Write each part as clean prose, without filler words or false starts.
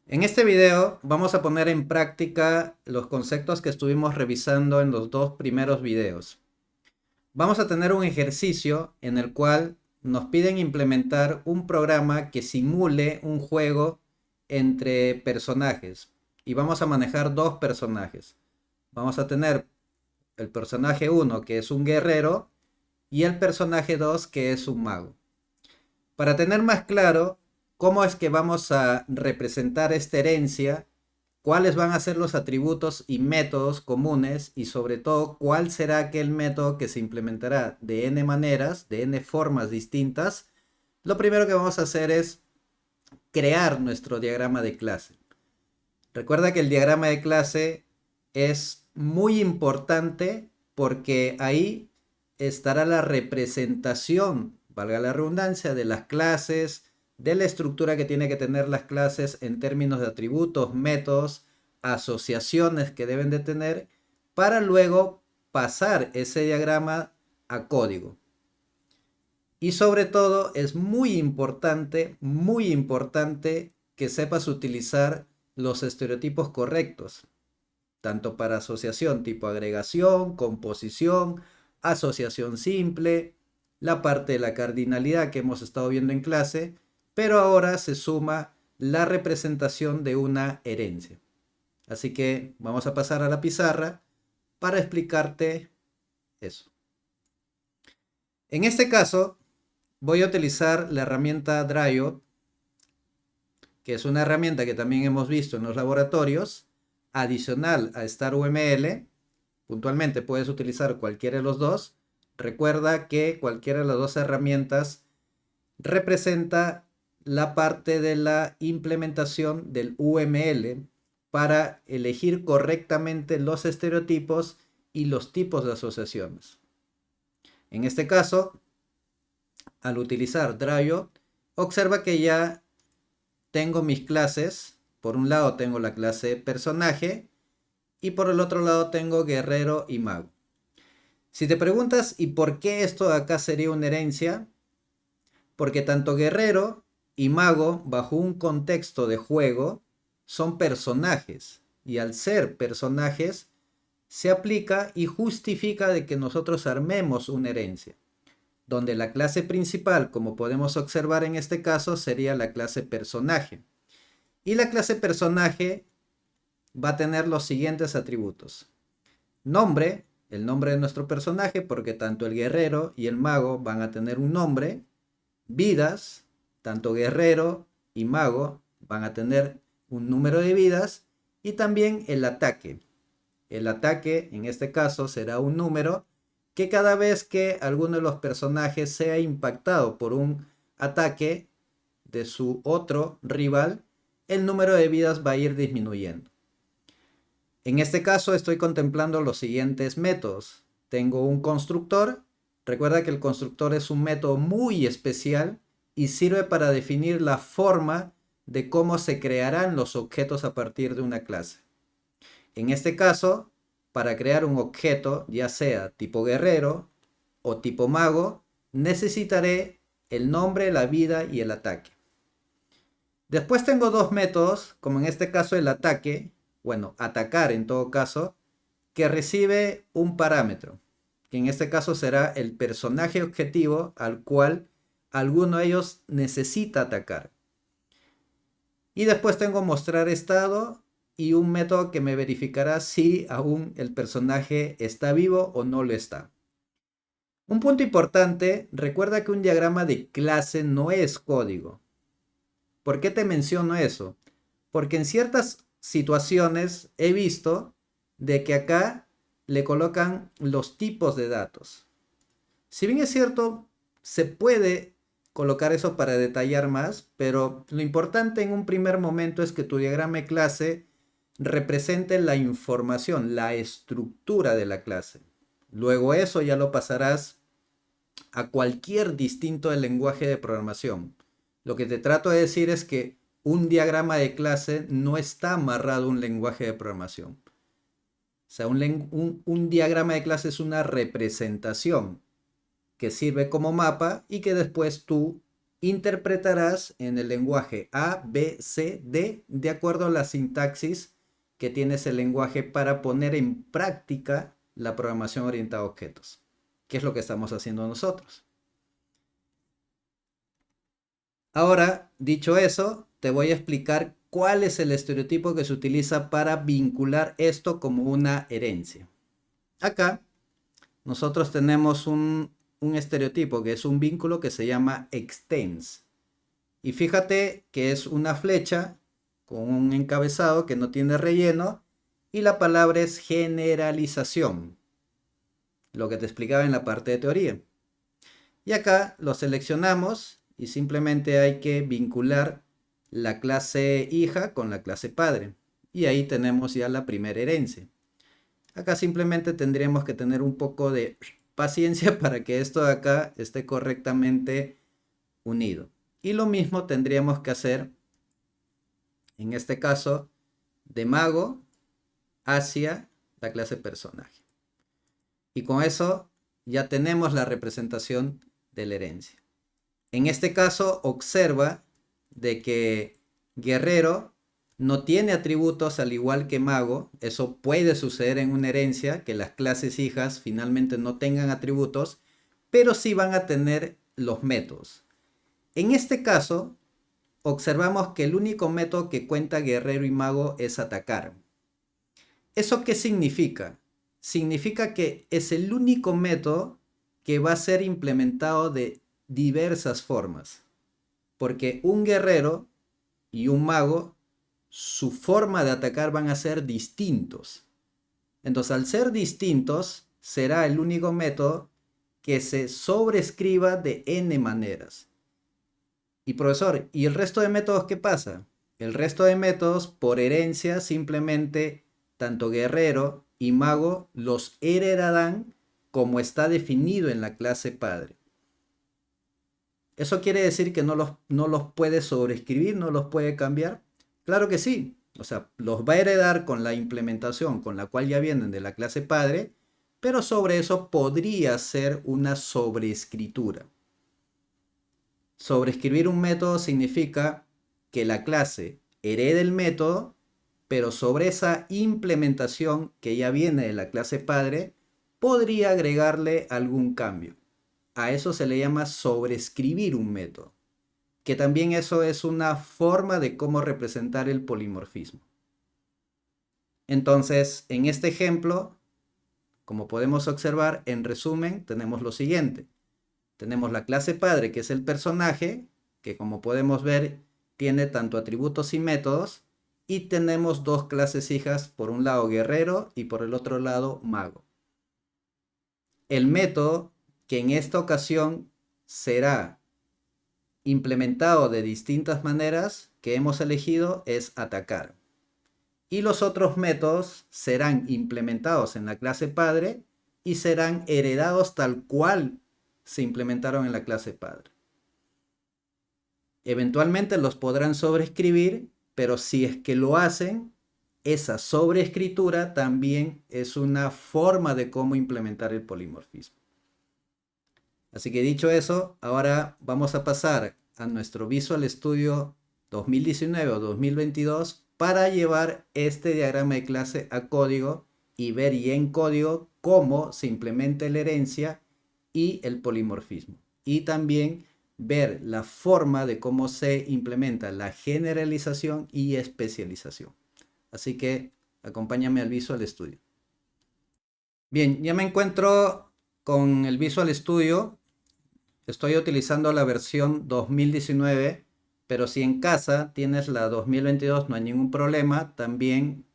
En este video vamos a poner en práctica los conceptos que estuvimos revisando en los dos primeros videos. Vamos a tener un ejercicio en el cual nos piden implementar un programa que simule un juego entre personajes y vamos a manejar dos personajes. Vamos a tener el personaje 1 que es un guerrero y el personaje 2 que es un mago. Para tener más claro cómo es que vamos a representar esta herencia, cuáles van a ser los atributos y métodos comunes y sobre todo cuál será aquel método que se implementará de n maneras, de n formas distintas, lo primero que vamos a hacer es crear nuestro diagrama de clase. Recuerda que el diagrama de clase es muy importante porque ahí estará la representación, valga la redundancia, de las clases, de la estructura que tiene que tener las clases en términos de atributos, métodos, asociaciones que deben de tener para luego pasar ese diagrama a código. Y sobre todo es muy importante que sepas utilizar los estereotipos correctos, tanto para asociación tipo agregación, composición, asociación simple, la parte de la cardinalidad que hemos estado viendo en clase, pero ahora se suma la representación de una herencia. Así que vamos a pasar a la pizarra para explicarte eso. En este caso, voy a utilizar la herramienta Dryad, que es una herramienta que también hemos visto en los laboratorios, adicional a StarUML. Puntualmente puedes utilizar cualquiera de los dos. Recuerda que cualquiera de las dos herramientas representa la parte de la implementación del UML para elegir correctamente los estereotipos y los tipos de asociaciones. En este caso, al utilizar Dryad, observa que ya tengo mis clases. Por un lado tengo la clase personaje y por el otro lado tengo guerrero y mago. Si te preguntas, ¿y por qué esto de acá sería una herencia? Porque tanto guerrero y mago, bajo un contexto de juego, son personajes. Y al ser personajes, se aplica y justifica de que nosotros armemos una herencia. Donde la clase principal, como podemos observar en este caso, sería la clase personaje. Y la clase personaje va a tener los siguientes atributos. Nombre, el nombre de nuestro personaje, porque tanto el guerrero y el mago van a tener un nombre. Vidas, tanto guerrero y mago van a tener un número de vidas. Y también el ataque. El ataque, en este caso, será un número que cada vez que alguno de los personajes sea impactado por un ataque de su otro rival, el número de vidas va a ir disminuyendo. En este caso estoy contemplando los siguientes métodos. Tengo un constructor. Recuerda que el constructor es un método muy especial y sirve para definir la forma de cómo se crearán los objetos a partir de una clase. En este caso, para crear un objeto, ya sea tipo guerrero o tipo mago, necesitaré el nombre, la vida y el ataque. Después tengo dos métodos, como en este caso el ataque, bueno, atacar en todo caso, que recibe un parámetro, que en este caso será el personaje objetivo al cual alguno de ellos necesita atacar. Y después tengo mostrar estado y un método que me verificará si aún el personaje está vivo o no lo está. Un punto importante, recuerda que un diagrama de clase no es código. ¿Por qué te menciono eso? Porque en ciertas situaciones he visto de que acá le colocan los tipos de datos. Si bien es cierto, se puede colocar eso para detallar más, pero lo importante en un primer momento es que tu diagrama de clase represente la información, la estructura de la clase. Luego eso ya lo pasarás a cualquier distinto lenguaje de programación. Lo que te trato de decir es que un diagrama de clase no está amarrado a un lenguaje de programación. O sea, un diagrama de clase es una representación que sirve como mapa y que después tú interpretarás en el lenguaje A, B, C, D, de acuerdo a la sintaxis que tienes el lenguaje para poner en práctica la programación orientada a objetos, que es lo que estamos haciendo nosotros. Ahora, dicho eso, te voy a explicar cuál es el estereotipo que se utiliza para vincular esto como una herencia. Acá, nosotros tenemos un estereotipo que es un vínculo que se llama extends. Y fíjate que es una flecha con un encabezado que no tiene relleno y la palabra es generalización, lo que te explicaba en la parte de teoría. Y acá lo seleccionamos y simplemente hay que vincular la clase hija con la clase padre. Y ahí tenemos ya la primera herencia. Acá simplemente tendríamos que tener un poco de paciencia para que esto de acá esté correctamente unido. Y lo mismo tendríamos que hacer, en este caso, de mago hacia la clase personaje. Y con eso ya tenemos la representación de la herencia. En este caso, observa de que guerrero no tiene atributos al igual que mago. Eso puede suceder en una herencia, que las clases hijas finalmente no tengan atributos, pero sí van a tener los métodos. En este caso, observamos que el único método que cuenta guerrero y mago es atacar. ¿Eso qué significa? Significa que es el único método que va a ser implementado de diversas formas. Porque un guerrero y un mago, su forma de atacar van a ser distintos. Entonces, al ser distintos, será el único método que se sobrescriba de n maneras. Y profesor, ¿y el resto de métodos qué pasa? El resto de métodos, por herencia, simplemente tanto guerrero y mago los heredarán como está definido en la clase padre. ¿Eso quiere decir que no los puede sobreescribir, no los puede cambiar? Claro que sí. O sea, los va a heredar con la implementación con la cual ya vienen de la clase padre, pero sobre eso podría ser una sobreescritura. Sobreescribir un método significa que la clase herede el método, pero sobre esa implementación que ya viene de la clase padre, podría agregarle algún cambio. A eso se le llama sobreescribir un método, que también eso es una forma de cómo representar el polimorfismo. Entonces, en este ejemplo, como podemos observar, en resumen, tenemos lo siguiente. Tenemos la clase padre, que es el personaje, que como podemos ver, tiene tanto atributos y métodos, y tenemos dos clases hijas, por un lado guerrero y por el otro lado mago. El método, que en esta ocasión será implementado de distintas maneras que hemos elegido, es atacar. Y los otros métodos serán implementados en la clase padre y serán heredados tal cual se implementaron en la clase padre. Eventualmente los podrán sobreescribir, pero si es que lo hacen, esa sobreescritura también es una forma de cómo implementar el polimorfismo. Así que dicho eso, ahora vamos a pasar a nuestro Visual Studio 2019 o 2022 para llevar este diagrama de clase a código y ver ya en código cómo se implementa la herencia y el polimorfismo. Y también ver la forma de cómo se implementa la generalización y especialización. Así que acompáñame al Visual Studio. Bien, ya me encuentro con el Visual Studio. Estoy utilizando la versión 2019, pero si en casa tienes la 2022 no hay ningún problema. También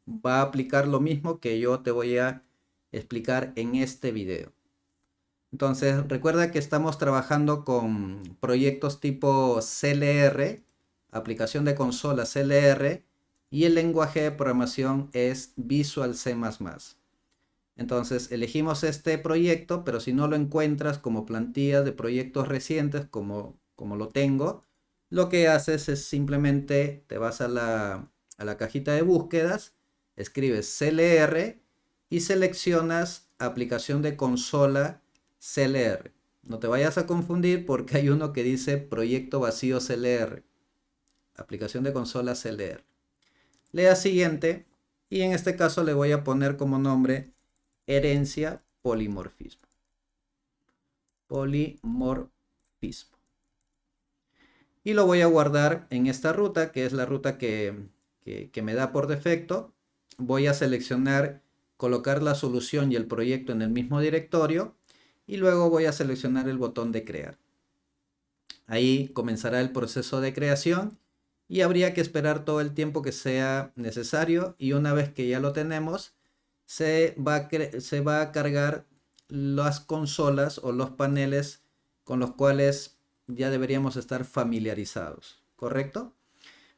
va a aplicar lo mismo que yo te voy a explicar en este video. Entonces, recuerda que estamos trabajando con proyectos tipo CLR, aplicación de consola CLR, y el lenguaje de programación es Visual C++. Entonces, elegimos este proyecto, pero si no lo encuentras como plantilla de proyectos recientes, como lo tengo, lo que haces es simplemente te vas a la cajita de búsquedas, escribes CLR y seleccionas aplicación de consola CLR. No te vayas a confundir porque hay uno que dice proyecto vacío CLR, aplicación de consola CLR. Lea siguiente y en este caso le voy a poner como nombre herencia polimorfismo. Polimorfismo. Y lo voy a guardar en esta ruta, que es la ruta que me da por defecto. Voy a seleccionar, colocar la solución y el proyecto en el mismo directorio. Y luego voy a seleccionar el botón de crear. Ahí comenzará el proceso de creación y habría que esperar todo el tiempo que sea necesario. Y una vez que ya lo tenemos, se va a cargar las consolas o los paneles con los cuales ya deberíamos estar familiarizados, ¿correcto?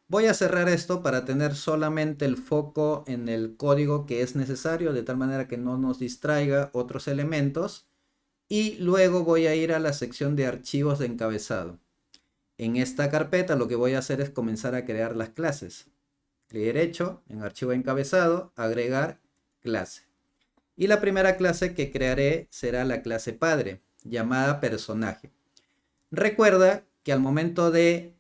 Voy a cerrar esto para tener solamente el foco en el código que es necesario, de tal manera que no nos distraiga otros elementos. Y luego voy a ir a la sección de archivos de encabezado. En esta carpeta lo que voy a hacer es comenzar a crear las clases. Clic derecho, en archivo encabezado, agregar clase. Y la primera clase que crearé será la clase padre, llamada personaje. Recuerda que al momento de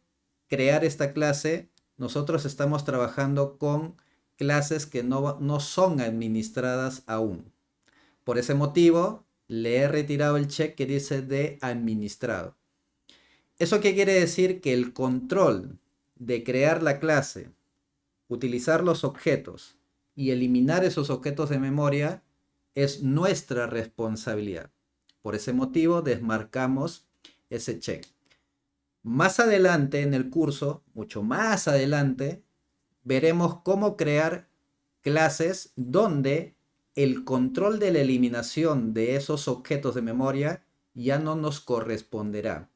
crear esta clase, nosotros estamos trabajando con clases que no son administradas aún. Por ese motivo, le he retirado el check que dice de administrado. ¿Eso qué quiere decir? Que el control de crear la clase, utilizar los objetos y eliminar esos objetos de memoria es nuestra responsabilidad. Por ese motivo, desmarcamos ese check. Más adelante en el curso, mucho más adelante, veremos cómo crear clases donde el control de la eliminación de esos objetos de memoria ya no nos corresponderá.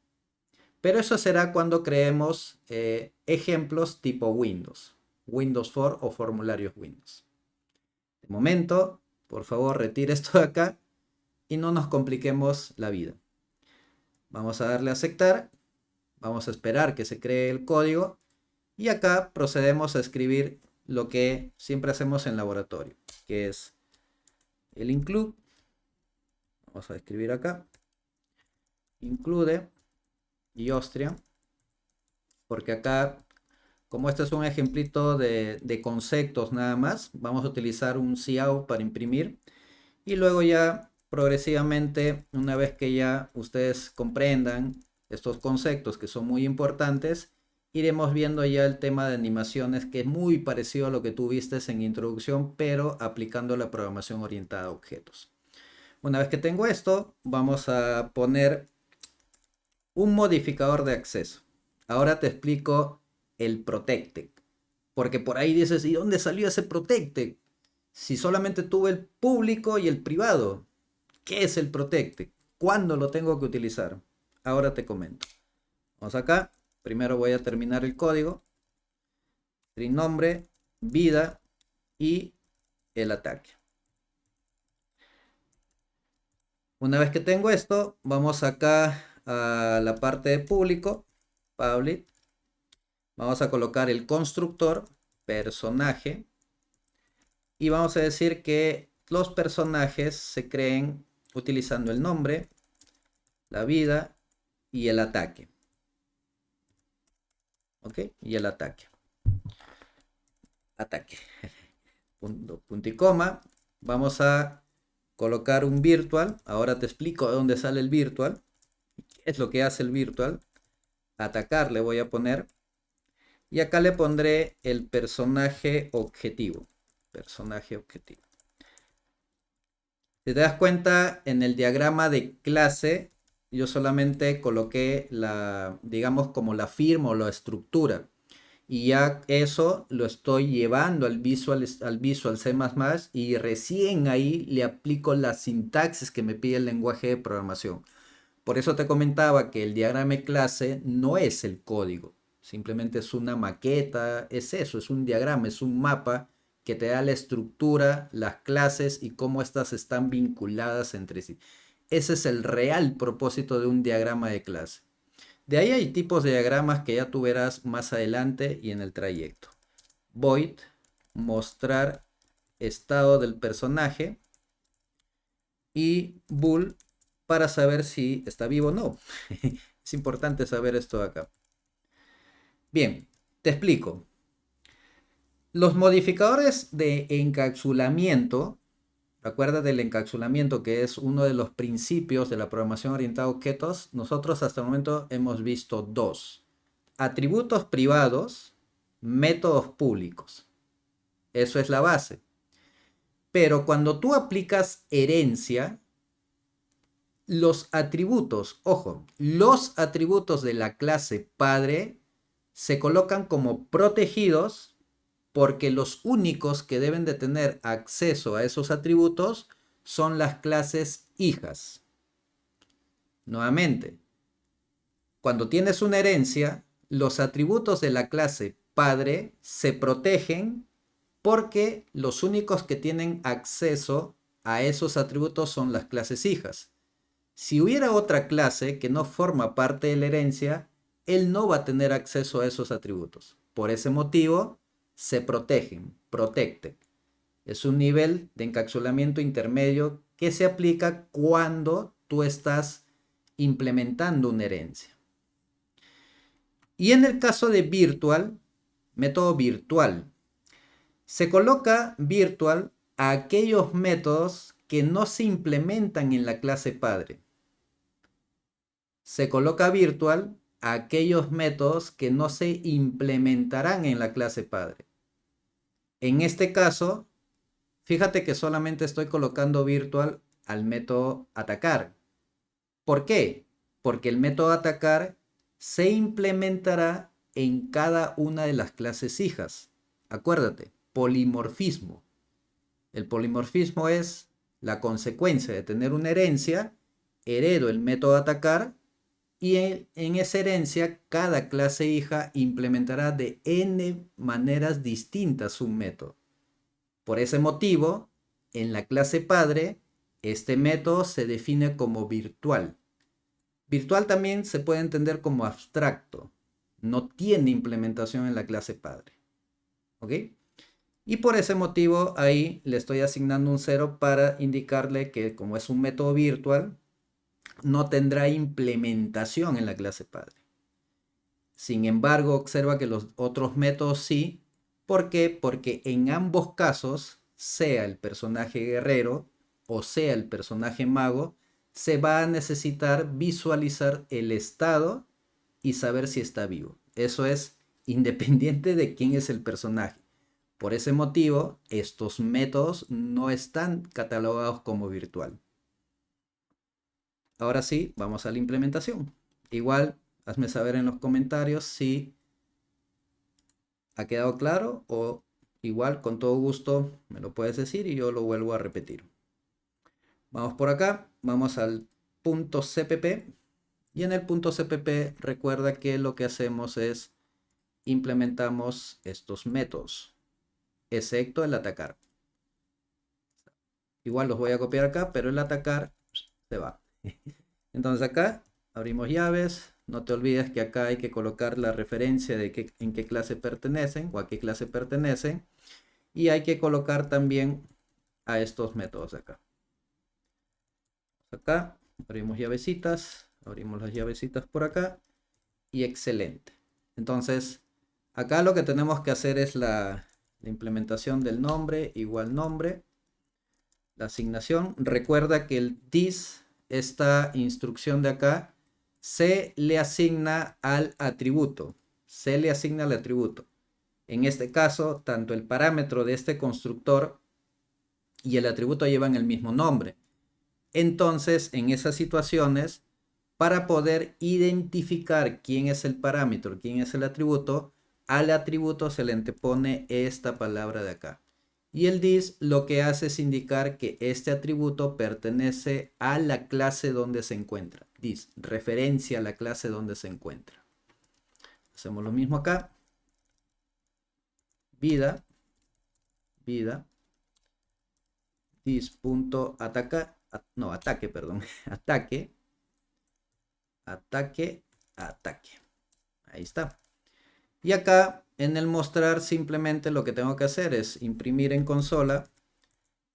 Pero eso será cuando creemos ejemplos tipo Windows 4 o formularios Windows. De momento, por favor, retire esto de acá y no nos compliquemos la vida. Vamos a darle a aceptar. Vamos a esperar que se cree el código. Y acá procedemos a escribir lo que siempre hacemos en laboratorio, que es el include. Vamos a escribir acá. Include y Austria. Porque acá, como este es un ejemplito de conceptos nada más, vamos a utilizar un cout para imprimir. Y luego ya progresivamente, una vez que ya ustedes comprendan estos conceptos que son muy importantes, iremos viendo ya el tema de animaciones, que es muy parecido a lo que tú viste en introducción, pero aplicando la programación orientada a objetos. Una vez que tengo esto, vamos a poner un modificador de acceso. Ahora te explico el protected, porque por ahí dices, ¿y dónde salió ese protected? Si solamente tuve el público y el privado. ¿Qué es el protected? ¿Cuándo lo tengo que utilizar? Ahora te comento. Vamos acá. Primero voy a terminar el código. String nombre, vida y el ataque. Una vez que tengo esto, vamos acá a la parte de público. Public. Vamos a colocar el constructor personaje. Y vamos a decir que los personajes se creen utilizando el nombre, la vida y el ataque. ¿Ok? Y el ataque. Ataque. Punto y coma. Vamos a colocar un virtual. Ahora te explico de dónde sale el virtual. ¿Qué es lo que hace el virtual? Atacar le voy a poner. Y acá le pondré el personaje objetivo. Personaje objetivo. Si te das cuenta, en el diagrama de clase, yo solamente coloqué digamos, como la firma o la estructura. Y ya eso lo estoy llevando al Visual C++ y recién ahí le aplico la sintaxis que me pide el lenguaje de programación. Por eso te comentaba que el diagrama de clase no es el código. Simplemente es una maqueta, es eso, es un diagrama, es un mapa que te da la estructura, las clases y cómo estas están vinculadas entre sí. Ese es el real propósito de un diagrama de clase. De ahí hay tipos de diagramas que ya tú verás más adelante y en el trayecto. Void, mostrar estado del personaje y bool para saber si está vivo o no. Es importante saber esto de acá. Bien, te explico. Los modificadores de encapsulamiento, recuerda del encapsulamiento que es uno de los principios de la programación orientada a objetos, nosotros hasta el momento hemos visto dos: atributos privados, métodos públicos. Eso es la base. Pero cuando tú aplicas herencia, los atributos, ojo, los atributos de la clase padre se colocan como protegidos porque los únicos que deben de tener acceso a esos atributos son las clases hijas. Nuevamente, cuando tienes una herencia, los atributos de la clase padre se protegen porque los únicos que tienen acceso a esos atributos son las clases hijas. Si hubiera otra clase que no forma parte de la herencia, él no va a tener acceso a esos atributos. Por ese motivo, se protegen, protected. Es un nivel de encapsulamiento intermedio que se aplica cuando tú estás implementando una herencia. Y en el caso de virtual, método virtual, se coloca virtual a aquellos métodos que no se implementan en la clase padre. Se coloca virtual a aquellos métodos que no se implementarán en la clase padre. En este caso, fíjate que solamente estoy colocando virtual al método atacar. ¿Por qué? Porque el método atacar se implementará en cada una de las clases hijas. Acuérdate, polimorfismo. El polimorfismo es la consecuencia de tener una herencia, heredo el método atacar, y en esa herencia cada clase hija implementará de n maneras distintas un método. Por ese motivo, en la clase padre, este método se define como virtual. Virtual también se puede entender como abstracto. No tiene implementación en la clase padre. ¿Ok? Y por ese motivo ahí le estoy asignando un 0 para indicarle que como es un método virtual, no tendrá implementación en la clase padre. Sin embargo, observa que los otros métodos sí. ¿Por qué? Porque en ambos casos, sea el personaje guerrero o sea el personaje mago, se va a necesitar visualizar el estado y saber si está vivo. Eso es independiente de quién es el personaje. Por ese motivo, estos métodos no están catalogados como virtual. Ahora sí, vamos a la implementación. Igual, hazme saber en los comentarios si ha quedado claro o igual, con todo gusto, me lo puedes decir y yo lo vuelvo a repetir. Vamos por acá, vamos al punto CPP y en el punto CPP recuerda que lo que hacemos es implementamos estos métodos, excepto el atacar. Igual los voy a copiar acá, pero el atacar se va. Entonces acá abrimos llaves. No te olvides que acá hay que colocar la referencia de en qué clase pertenecen o a qué clase pertenecen. Y hay que colocar también a estos métodos de acá. Acá abrimos llavecitas. Abrimos las llavecitas por acá. Y excelente. Entonces acá lo que tenemos que hacer es la implementación del nombre igual nombre. La asignación. Recuerda que el this, esta instrucción de acá, se le asigna al atributo. Se le asigna al atributo. En este caso, tanto el parámetro de este constructor y el atributo llevan el mismo nombre. Entonces, en esas situaciones, para poder identificar quién es el parámetro, quién es el atributo, al atributo se le antepone esta palabra de acá. Y el this lo que hace es indicar que este atributo pertenece a la clase donde se encuentra. This, referencia a la clase donde se encuentra. Hacemos lo mismo acá. Vida. This.ataca. No, ataque, perdón. Ataque. Ahí está. Y acá en el mostrar simplemente lo que tengo que hacer es imprimir en consola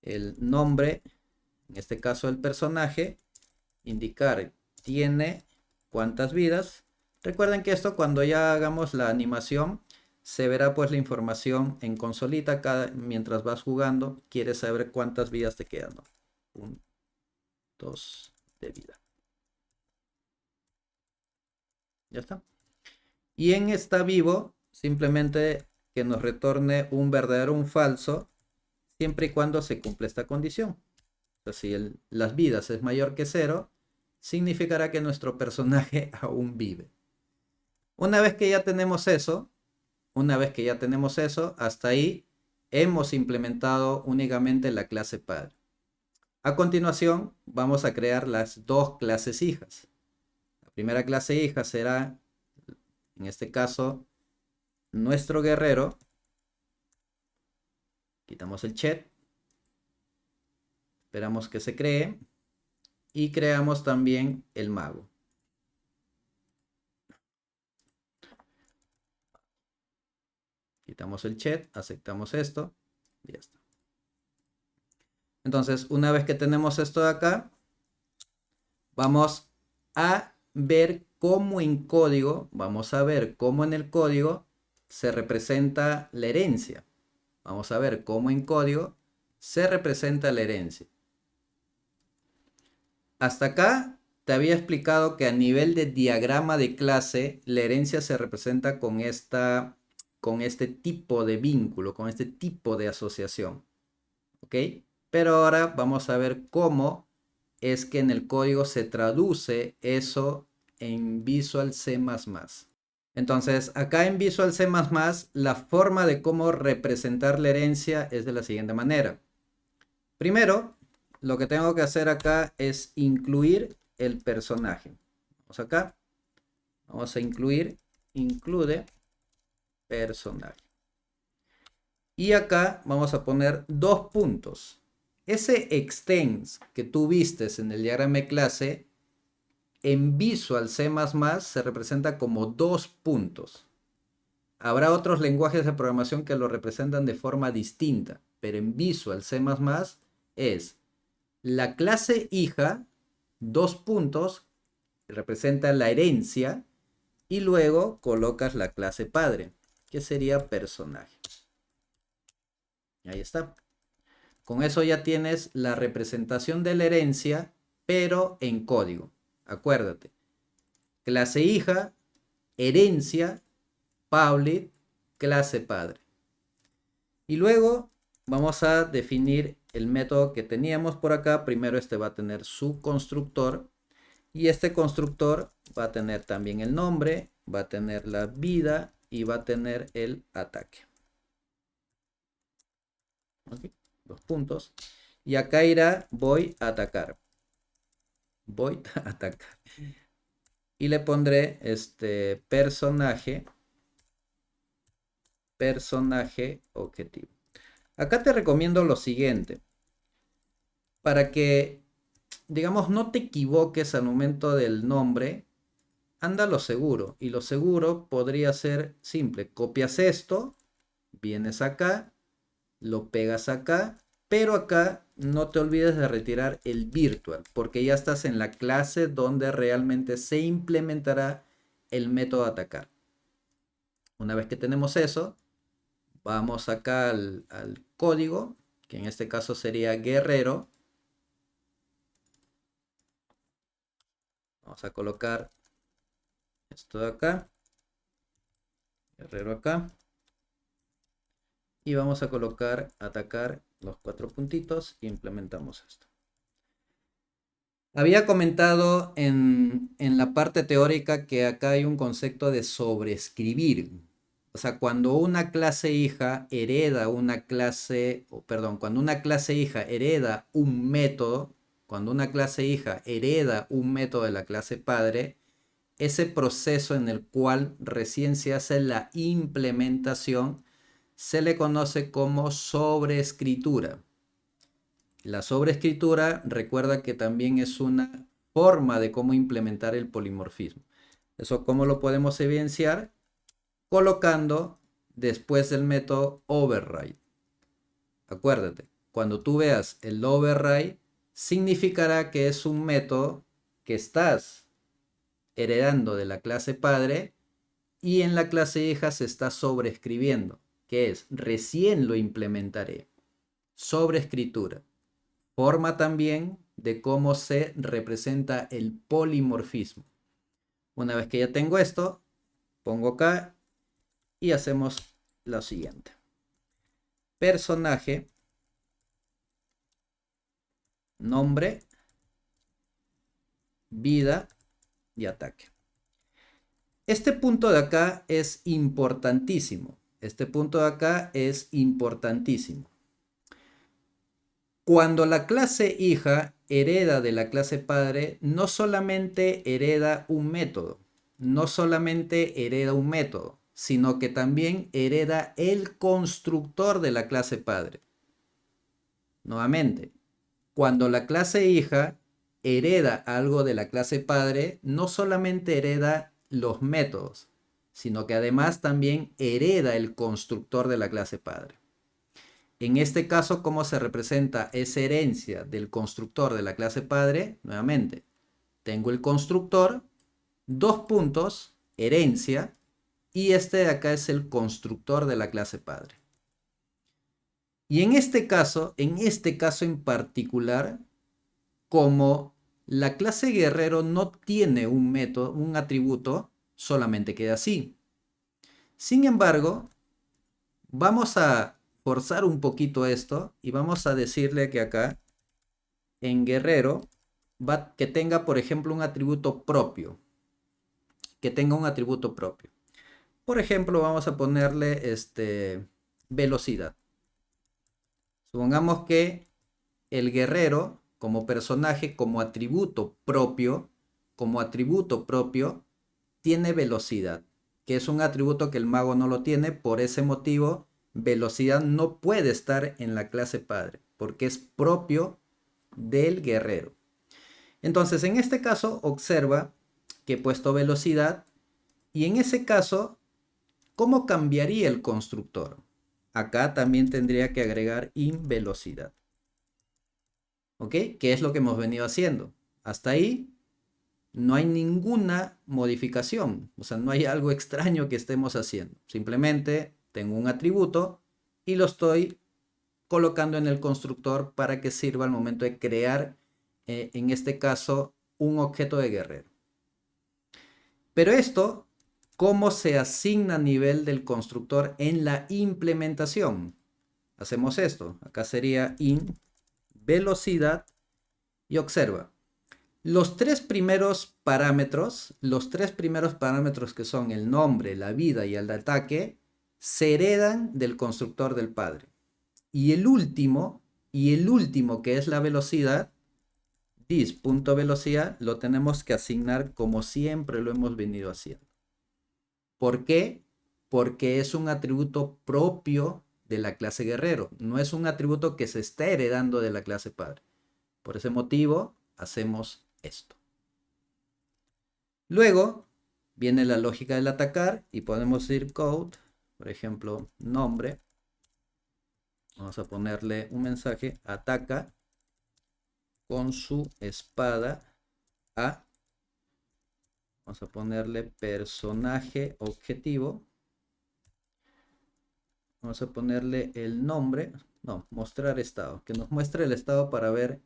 el nombre, en este caso el personaje, indicar tiene cuántas vidas. Recuerden que esto cuando ya hagamos la animación se verá pues la información en consolita mientras vas jugando. Quieres saber cuántas vidas te quedan, ¿no? 1, 2 de vida. Ya está. Y en está vivo, simplemente que nos retorne un verdadero o un falso, siempre y cuando se cumpla esta condición. O sea, si las vidas es mayor que 0, significará que nuestro personaje aún vive. Una vez que ya tenemos eso, hasta ahí hemos implementado únicamente la clase padre. A continuación, vamos a crear las dos clases hijas. La primera clase hija será, en este caso, nuestro guerrero. Quitamos el chat. Esperamos que se cree. Y creamos también el mago. Quitamos el chat, aceptamos esto. Y ya está. Entonces, una vez que tenemos esto de acá, vamos a ver cómo en código, vamos a ver cómo en el código se representa la herencia. Vamos a ver cómo en código se representa la herencia. Hasta acá te había explicado que a nivel de diagrama de clase, la herencia se representa con este tipo de vínculo, con este tipo de asociación. ¿Ok? Pero ahora vamos a ver cómo es que en el código se traduce eso en Visual C++. Entonces, acá en Visual C++, la forma de cómo representar la herencia es de la siguiente manera. Primero, lo que tengo que hacer acá es incluir el personaje. Vamos acá. Vamos a include personaje. Y acá vamos a poner 2 puntos. Ese extends que tú vistes en el diagrama de clase, en Visual C++ se representa como 2 puntos. Habrá otros lenguajes de programación que lo representan de forma distinta, pero en Visual C++ es la clase hija, 2 puntos, representa la herencia, y luego colocas la clase padre, que sería personaje. Ahí está. Con eso ya tienes la representación de la herencia, pero en código. Acuérdate. Clase hija, herencia, public, clase padre. Y luego vamos a definir el método que teníamos por acá. Primero este va a tener su constructor. Y este constructor va a tener también el nombre, va a tener la vida y va a tener el ataque. ¿Okay? 2 puntos. Y acá irá voy a atacar. Voy a atacar. Y le pondré este personaje objetivo. Acá te recomiendo lo siguiente. Para que, digamos, no te equivoques al momento del nombre, anda lo seguro. Y lo seguro podría ser simple. Copias esto, vienes acá, lo pegas acá, pero acá no te olvides de retirar el virtual, porque ya estás en la clase donde realmente se implementará el método atacar. Una vez que tenemos eso, vamos acá al código, que en este caso sería guerrero. Vamos a colocar esto de acá, guerrero acá. Y vamos a colocar atacar los 4 puntitos e implementamos esto. Había comentado en la parte teórica que acá hay un concepto de sobreescribir. O sea, cuando una clase hija hereda una clase, cuando una clase hija hereda un método, cuando una clase hija hereda un método de la clase padre, ese proceso en el cual recién se hace la implementación se le conoce como sobreescritura. La sobreescritura, recuerda que también es una forma de cómo implementar el polimorfismo. ¿Eso cómo lo podemos evidenciar? Colocando después del método override. Acuérdate, cuando tú veas el override, significará que es un método que estás heredando de la clase padre y en la clase hija se está sobreescribiendo, que es recién lo implementaré. Sobreescritura. Forma también de cómo se representa el polimorfismo. Una vez que ya tengo esto, pongo acá y hacemos lo siguiente. Personaje, nombre, vida y ataque. Este punto de acá es importantísimo. Este punto de acá es importantísimo. Cuando la clase hija hereda de la clase padre, no solamente hereda un método, sino que también hereda el constructor de la clase padre. Nuevamente, cuando la clase hija hereda algo de la clase padre, no solamente hereda los métodos, sino que además también hereda el constructor de la clase padre. En este caso, ¿cómo se representa esa herencia del constructor de la clase padre? Nuevamente, tengo el constructor, dos puntos, herencia, y este de acá es el constructor de la clase padre. Y en este caso en particular, como la clase guerrero no tiene un método, un atributo, solamente queda así. Sin embargo, vamos a forzar un poquito esto y vamos a decirle que acá en guerrero que tenga, por ejemplo, un atributo propio. Que tenga un atributo propio. Por ejemplo, vamos a ponerle velocidad. Supongamos que el guerrero como personaje, como atributo propio, tiene velocidad, que es un atributo que el mago no lo tiene. Por ese motivo, velocidad no puede estar en la clase padre, porque es propio del guerrero. Entonces, en este caso, observa que he puesto velocidad, y en ese caso, ¿cómo cambiaría el constructor? Acá también tendría que agregar invelocidad. ¿Ok? ¿Qué es lo que hemos venido haciendo? Hasta ahí no hay ninguna modificación. O sea, no hay algo extraño que estemos haciendo. Simplemente tengo un atributo y lo estoy colocando en el constructor para que sirva al momento de crear, en este caso, un objeto de guerrero. Pero esto, ¿cómo se asigna a nivel del constructor en la implementación? Hacemos esto. Acá sería in velocidad y observa. Los tres primeros parámetros que son el nombre, la vida y el ataque, se heredan del constructor del padre. Y el último que es la velocidad, dis.velocidad, lo tenemos que asignar como siempre lo hemos venido haciendo. ¿Por qué? Porque es un atributo propio de la clase guerrero. No es un atributo que se está heredando de la clase padre. Por ese motivo, hacemos esto. Luego, viene la lógica del atacar y podemos decir code, por ejemplo, nombre. Vamos a ponerle un mensaje, ataca con su espada a. Vamos a ponerle personaje objetivo. Vamos a ponerle el nombre. No, mostrar estado. Que nos muestre el estado para ver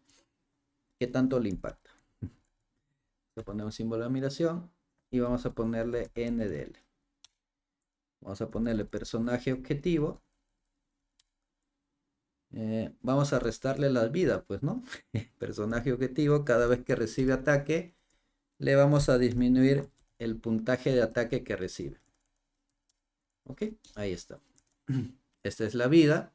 qué tanto le impacta. Vamos a poner un símbolo de admiración y vamos a ponerle NDL. Vamos a ponerle personaje objetivo. Vamos a restarle las vidas, pues, ¿no? Personaje objetivo, cada vez que recibe ataque, le vamos a disminuir el puntaje de ataque que recibe. Ok, ahí está. Esta es la vida.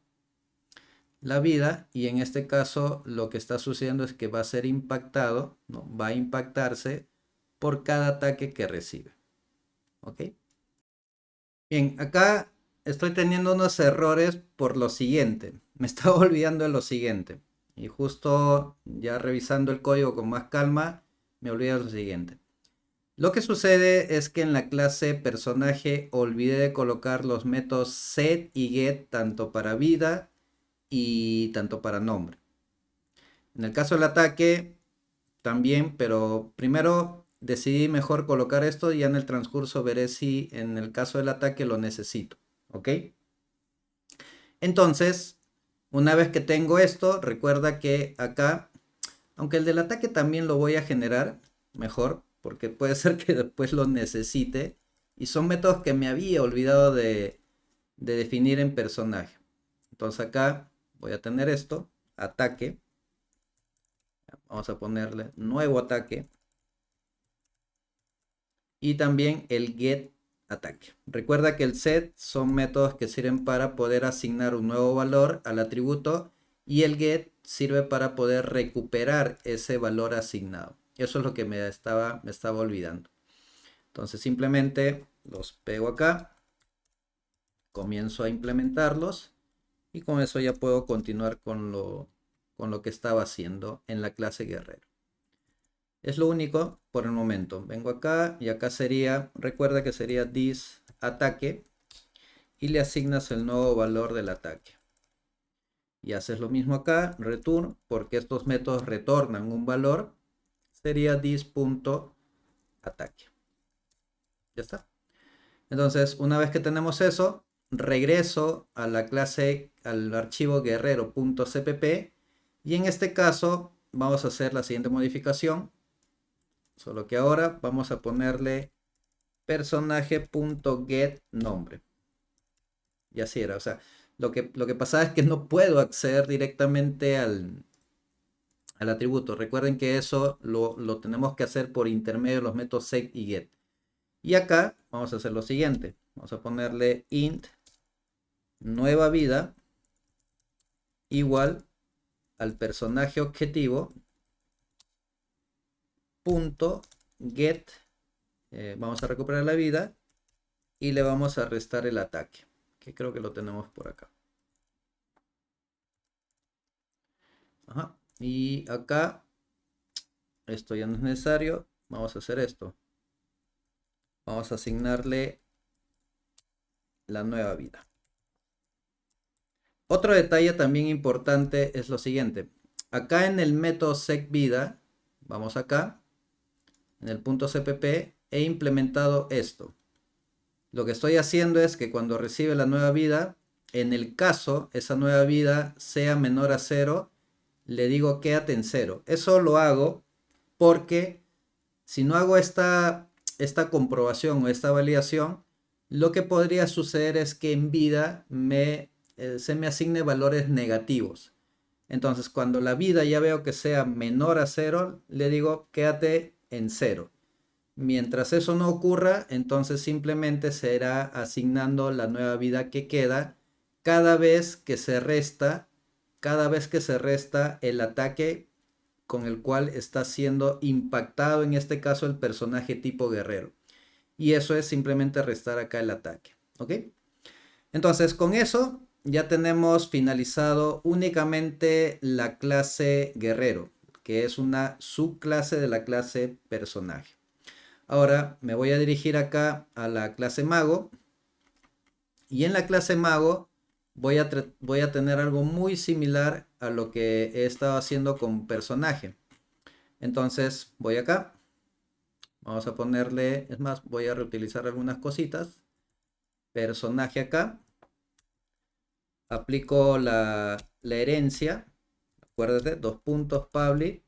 La vida, y en este caso lo que está sucediendo es que va a ser impactado, ¿no? Va a impactarse por cada ataque que recibe. Ok. Bien, acá estoy teniendo unos errores por lo siguiente. Me estaba olvidando de lo siguiente. Y justo ya revisando el código con más calma, me olvidé de lo siguiente. Lo que sucede es que en la clase personaje olvidé de colocar los métodos set y get tanto para vida y tanto para nombre. En el caso del ataque, también, pero primero decidí mejor colocar esto y ya en el transcurso veré si en el caso del ataque lo necesito, ¿ok? Entonces, una vez que tengo esto, recuerda que acá, aunque el del ataque también lo voy a generar mejor, porque puede ser que después lo necesite, y son métodos que me había olvidado de definir en personaje. Entonces acá voy a tener esto, ataque, vamos a ponerle nuevo ataque, y también el get ataque. Recuerda que el set son métodos que sirven para poder asignar un nuevo valor al atributo y el get sirve para poder recuperar ese valor asignado. Eso es lo que me estaba olvidando. Entonces simplemente los pego acá, comienzo a implementarlos y con eso ya puedo continuar con lo que estaba haciendo en la clase guerrero. Es lo único por el momento. Vengo acá y acá sería, recuerda que sería this ataque y le asignas el nuevo valor del ataque. Y haces lo mismo acá, return, porque estos métodos retornan un valor, sería this.ataque. Ya está. Entonces, una vez que tenemos eso, regreso a la clase, al archivo guerrero.cpp y en este caso vamos a hacer la siguiente modificación. Solo que ahora vamos a ponerle personaje.getNombre. Y así era. O sea, lo que pasaba es que no puedo acceder directamente al atributo. Recuerden que eso lo tenemos que hacer por intermedio de los métodos set y get. Y acá vamos a hacer lo siguiente. Vamos a ponerle int nueva vida igual al personaje objetivo punto get. Vamos a recuperar la vida y le vamos a restar el ataque, que creo que lo tenemos por acá. Ajá. Y acá esto ya no es necesario. Vamos a hacer esto. Vamos a asignarle la nueva vida. Otro detalle también importante es lo siguiente. Acá en el método setVida, vamos acá, en el punto .cpp, he implementado esto. Lo que estoy haciendo es que cuando recibe la nueva vida, en el caso esa nueva vida sea menor a 0, le digo quédate en 0. Eso lo hago porque si no hago esta comprobación o esta validación, lo que podría suceder es que en vida se me asigne valores negativos. Entonces, cuando la vida ya veo que sea menor a 0, le digo quédate en 0. Mientras eso no ocurra, entonces simplemente se irá asignando la nueva vida que queda cada vez que se resta el ataque con el cual está siendo impactado, en este caso el personaje tipo guerrero. Y eso es simplemente restar acá el ataque. ¿Ok? Entonces con eso ya tenemos finalizado únicamente la clase guerrero, que es una subclase de la clase personaje. Ahora me voy a dirigir acá a la clase mago. Y en la clase mago voy a tener algo muy similar a lo que he estado haciendo con personaje. Entonces voy acá. Vamos a ponerle, es más, voy a reutilizar algunas cositas. Personaje acá. Aplico la herencia. Acuérdate, 2 puntos public.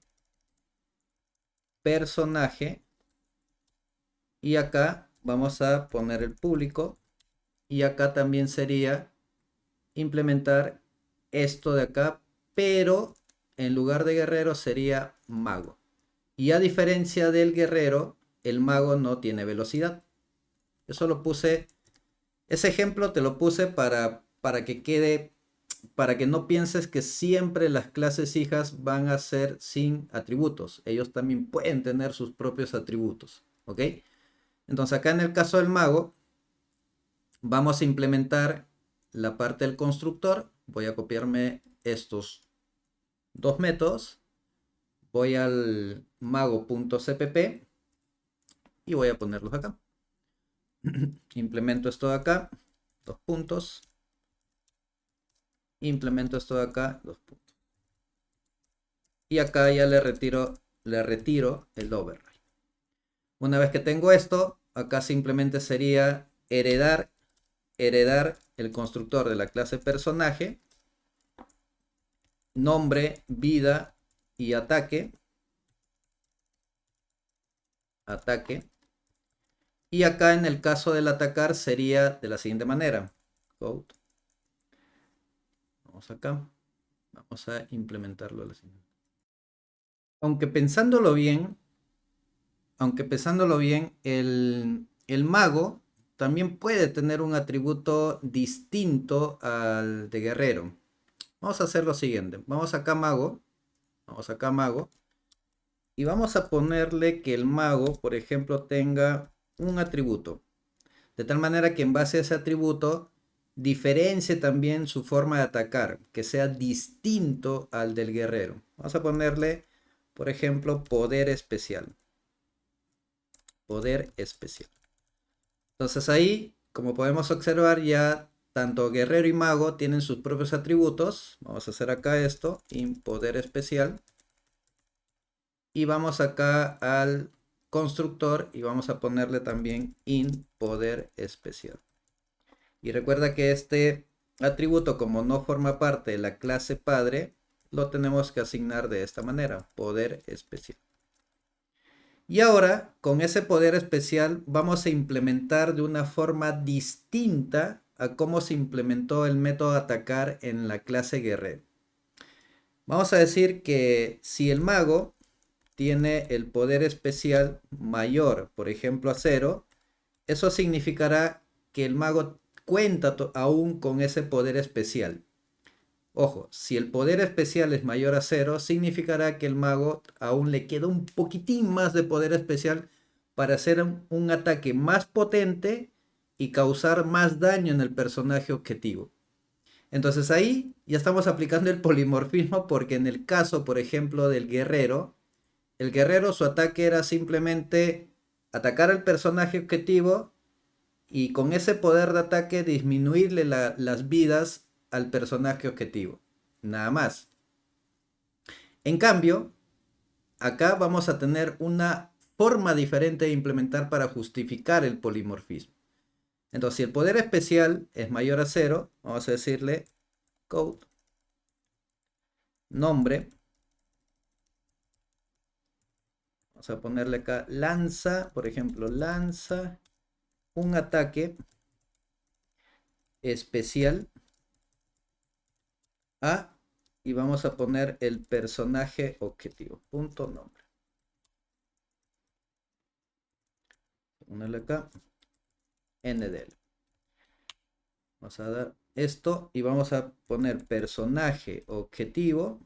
Personaje. Y acá vamos a poner el público. Y acá también sería implementar esto de acá, pero en lugar de guerrero sería mago. Y a diferencia del guerrero, el mago no tiene velocidad. Eso lo puse, ese ejemplo te lo puse para que quede, para que no pienses que siempre las clases hijas van a ser sin atributos. Ellos también pueden tener sus propios atributos, ¿ok? Entonces acá en el caso del mago, vamos a implementar la parte del constructor. Voy a copiarme estos dos métodos. Voy al mago.cpp y voy a ponerlos acá. Implemento esto de acá, 2 puntos. Implemento esto de acá, 2 puntos. Y acá ya le retiro le retiro el override. Una vez que tengo esto, acá simplemente sería heredar el constructor de la clase personaje, nombre, vida y ataque. Y acá en el caso del atacar sería de la siguiente manera. Code. Vamos acá. Vamos a implementarlo de la siguiente. Aunque pensándolo bien, el mago también puede tener un atributo distinto al de guerrero. Vamos a hacer lo siguiente. Vamos acá mago. Y vamos a ponerle que el mago, por ejemplo, tenga un atributo. De tal manera que en base a ese atributo diferencie también su forma de atacar, que sea distinto al del guerrero. Vamos a ponerle, por ejemplo, poder especial. Poder especial. Entonces ahí, como podemos observar, ya tanto guerrero y mago tienen sus propios atributos. Vamos a hacer acá esto, en poder especial. Y vamos acá al constructor y vamos a ponerle también in poder especial. Y recuerda que este atributo, como no forma parte de la clase padre, lo tenemos que asignar de esta manera, poder especial. Y ahora, con ese poder especial, vamos a implementar de una forma distinta a cómo se implementó el método atacar en la clase guerrero. Vamos a decir que si el mago tiene el poder especial mayor, por ejemplo, a 0, eso significará que el mago cuenta aún con ese poder especial. Ojo, si el poder especial es mayor a 0, significará que el mago aún le queda un poquitín más de poder especial para hacer un ataque más potente y causar más daño en el personaje objetivo. Entonces ahí ya estamos aplicando el polimorfismo, porque en el caso, por ejemplo, del guerrero, el guerrero, su ataque era simplemente atacar al personaje objetivo y con ese poder de ataque disminuirle las vidas al personaje objetivo. Nada más. En cambio, acá vamos a tener una forma diferente de implementar para justificar el polimorfismo. Entonces, si el poder especial es mayor a 0, vamos a decirle code, nombre. Vamos a ponerle acá lanza, por ejemplo, lanza un ataque especial a, y vamos a poner el personaje objetivo, punto nombre. Ponerle acá ndl. Vamos a dar esto y vamos a poner personaje objetivo.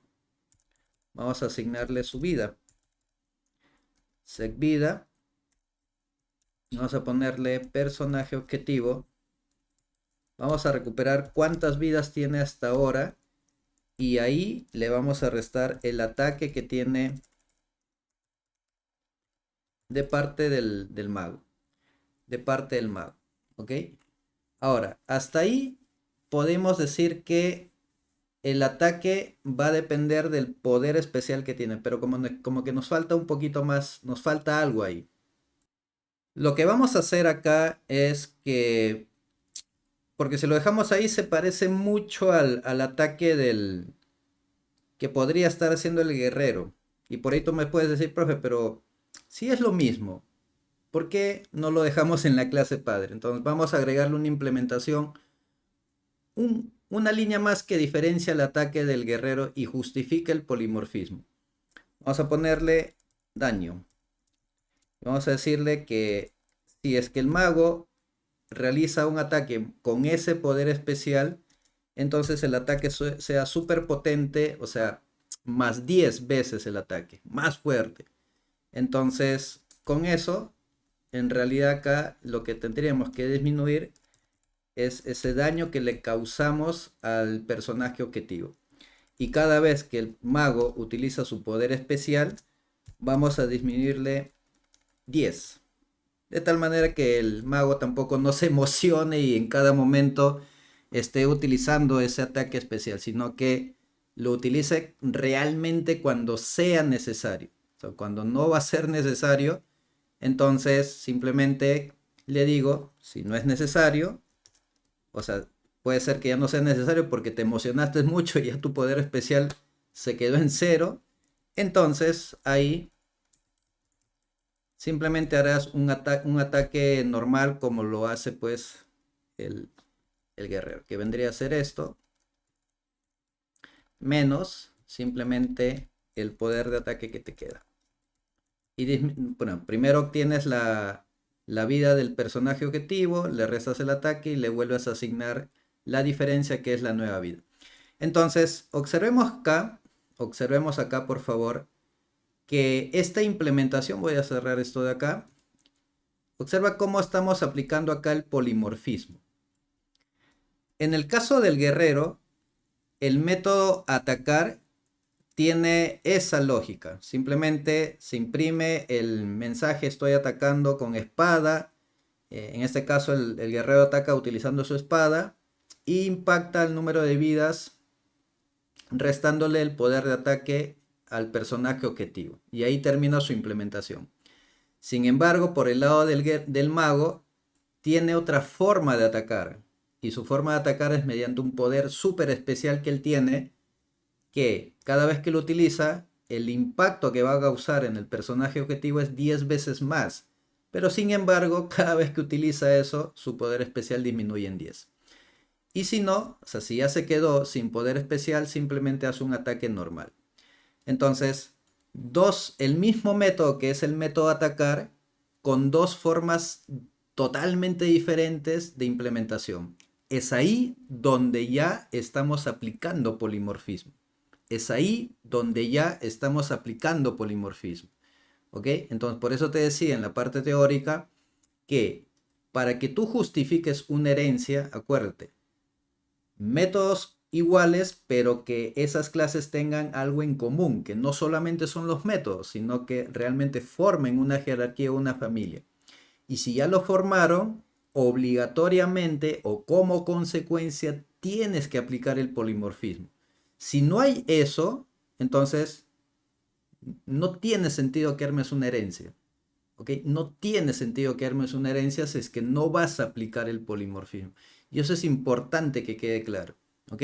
Vamos a asignarle su vida. Sec vida. Vamos a ponerle personaje objetivo. Vamos a recuperar cuántas vidas tiene hasta ahora. Y ahí le vamos a restar el ataque que tiene de parte del mago. De parte del mago. ¿Ok? Ahora, hasta ahí podemos decir que el ataque va a depender del poder especial que tiene. Pero como que nos falta un poquito más, nos falta algo ahí. Lo que vamos a hacer acá es que, porque si lo dejamos ahí, se parece mucho al ataque que podría estar haciendo el guerrero. Y por ahí tú me puedes decir, profe, pero si es lo mismo, ¿por qué no lo dejamos en la clase padre? Entonces vamos a agregarle una implementación, una línea más que diferencia el ataque del guerrero y justifica el polimorfismo. Vamos a ponerle daño. Vamos a decirle que si es que el mago realiza un ataque con ese poder especial, entonces el ataque sea súper potente, o sea, más 10 veces el ataque, más fuerte. Entonces, con eso, en realidad acá lo que tendríamos que disminuir es ese daño que le causamos al personaje objetivo. Y cada vez que el mago utiliza su poder especial, vamos a disminuirle 10. De tal manera que el mago tampoco no se emocione y en cada momento esté utilizando ese ataque especial, sino que lo utilice realmente cuando sea necesario. O sea, cuando no va a ser necesario, entonces simplemente le digo, si no es necesario, o sea, puede ser que ya no sea necesario porque te emocionaste mucho y ya tu poder especial se quedó en 0. Entonces ahí simplemente harás un ataque normal como lo hace pues el, el guerrero, que vendría a ser esto, menos simplemente el poder de ataque que te queda. Y bueno, primero obtienes la vida del personaje objetivo, le restas el ataque y le vuelves a asignar la diferencia que es la nueva vida. Entonces, observemos acá por favor, que esta implementación, voy a cerrar esto de acá, observa cómo estamos aplicando acá el polimorfismo. En el caso del guerrero, el método atacar tiene esa lógica. Simplemente se imprime el mensaje estoy atacando con espada. En este caso el guerrero ataca utilizando su espada e impacta el número de vidas restándole el poder de ataque al personaje objetivo. Y ahí termina su implementación. Sin embargo, por el lado del mago, tiene otra forma de atacar. Y su forma de atacar es mediante un poder súper especial que él tiene, que cada vez que lo utiliza, el impacto que va a causar en el personaje objetivo es 10 veces más. Pero sin embargo, cada vez que utiliza eso, su poder especial disminuye en 10. Y si no, o sea, si ya se quedó sin poder especial, simplemente hace un ataque normal. Entonces, el mismo método que es el método atacar, con dos formas totalmente diferentes de implementación. Es ahí donde ya estamos aplicando polimorfismo. Es ahí donde ya estamos aplicando polimorfismo. ¿Ok? Entonces, por eso te decía en la parte teórica que para que tú justifiques una herencia, acuérdate, métodos iguales, pero que esas clases tengan algo en común, que no solamente son los métodos, sino que realmente formen una jerarquía o una familia. Y si ya lo formaron, obligatoriamente o como consecuencia tienes que aplicar el polimorfismo. Si no hay eso, entonces no tiene sentido que armes una herencia. ¿Ok? No tiene sentido que armes una herencia si es que no vas a aplicar el polimorfismo. Y eso es importante que quede claro. ¿Ok?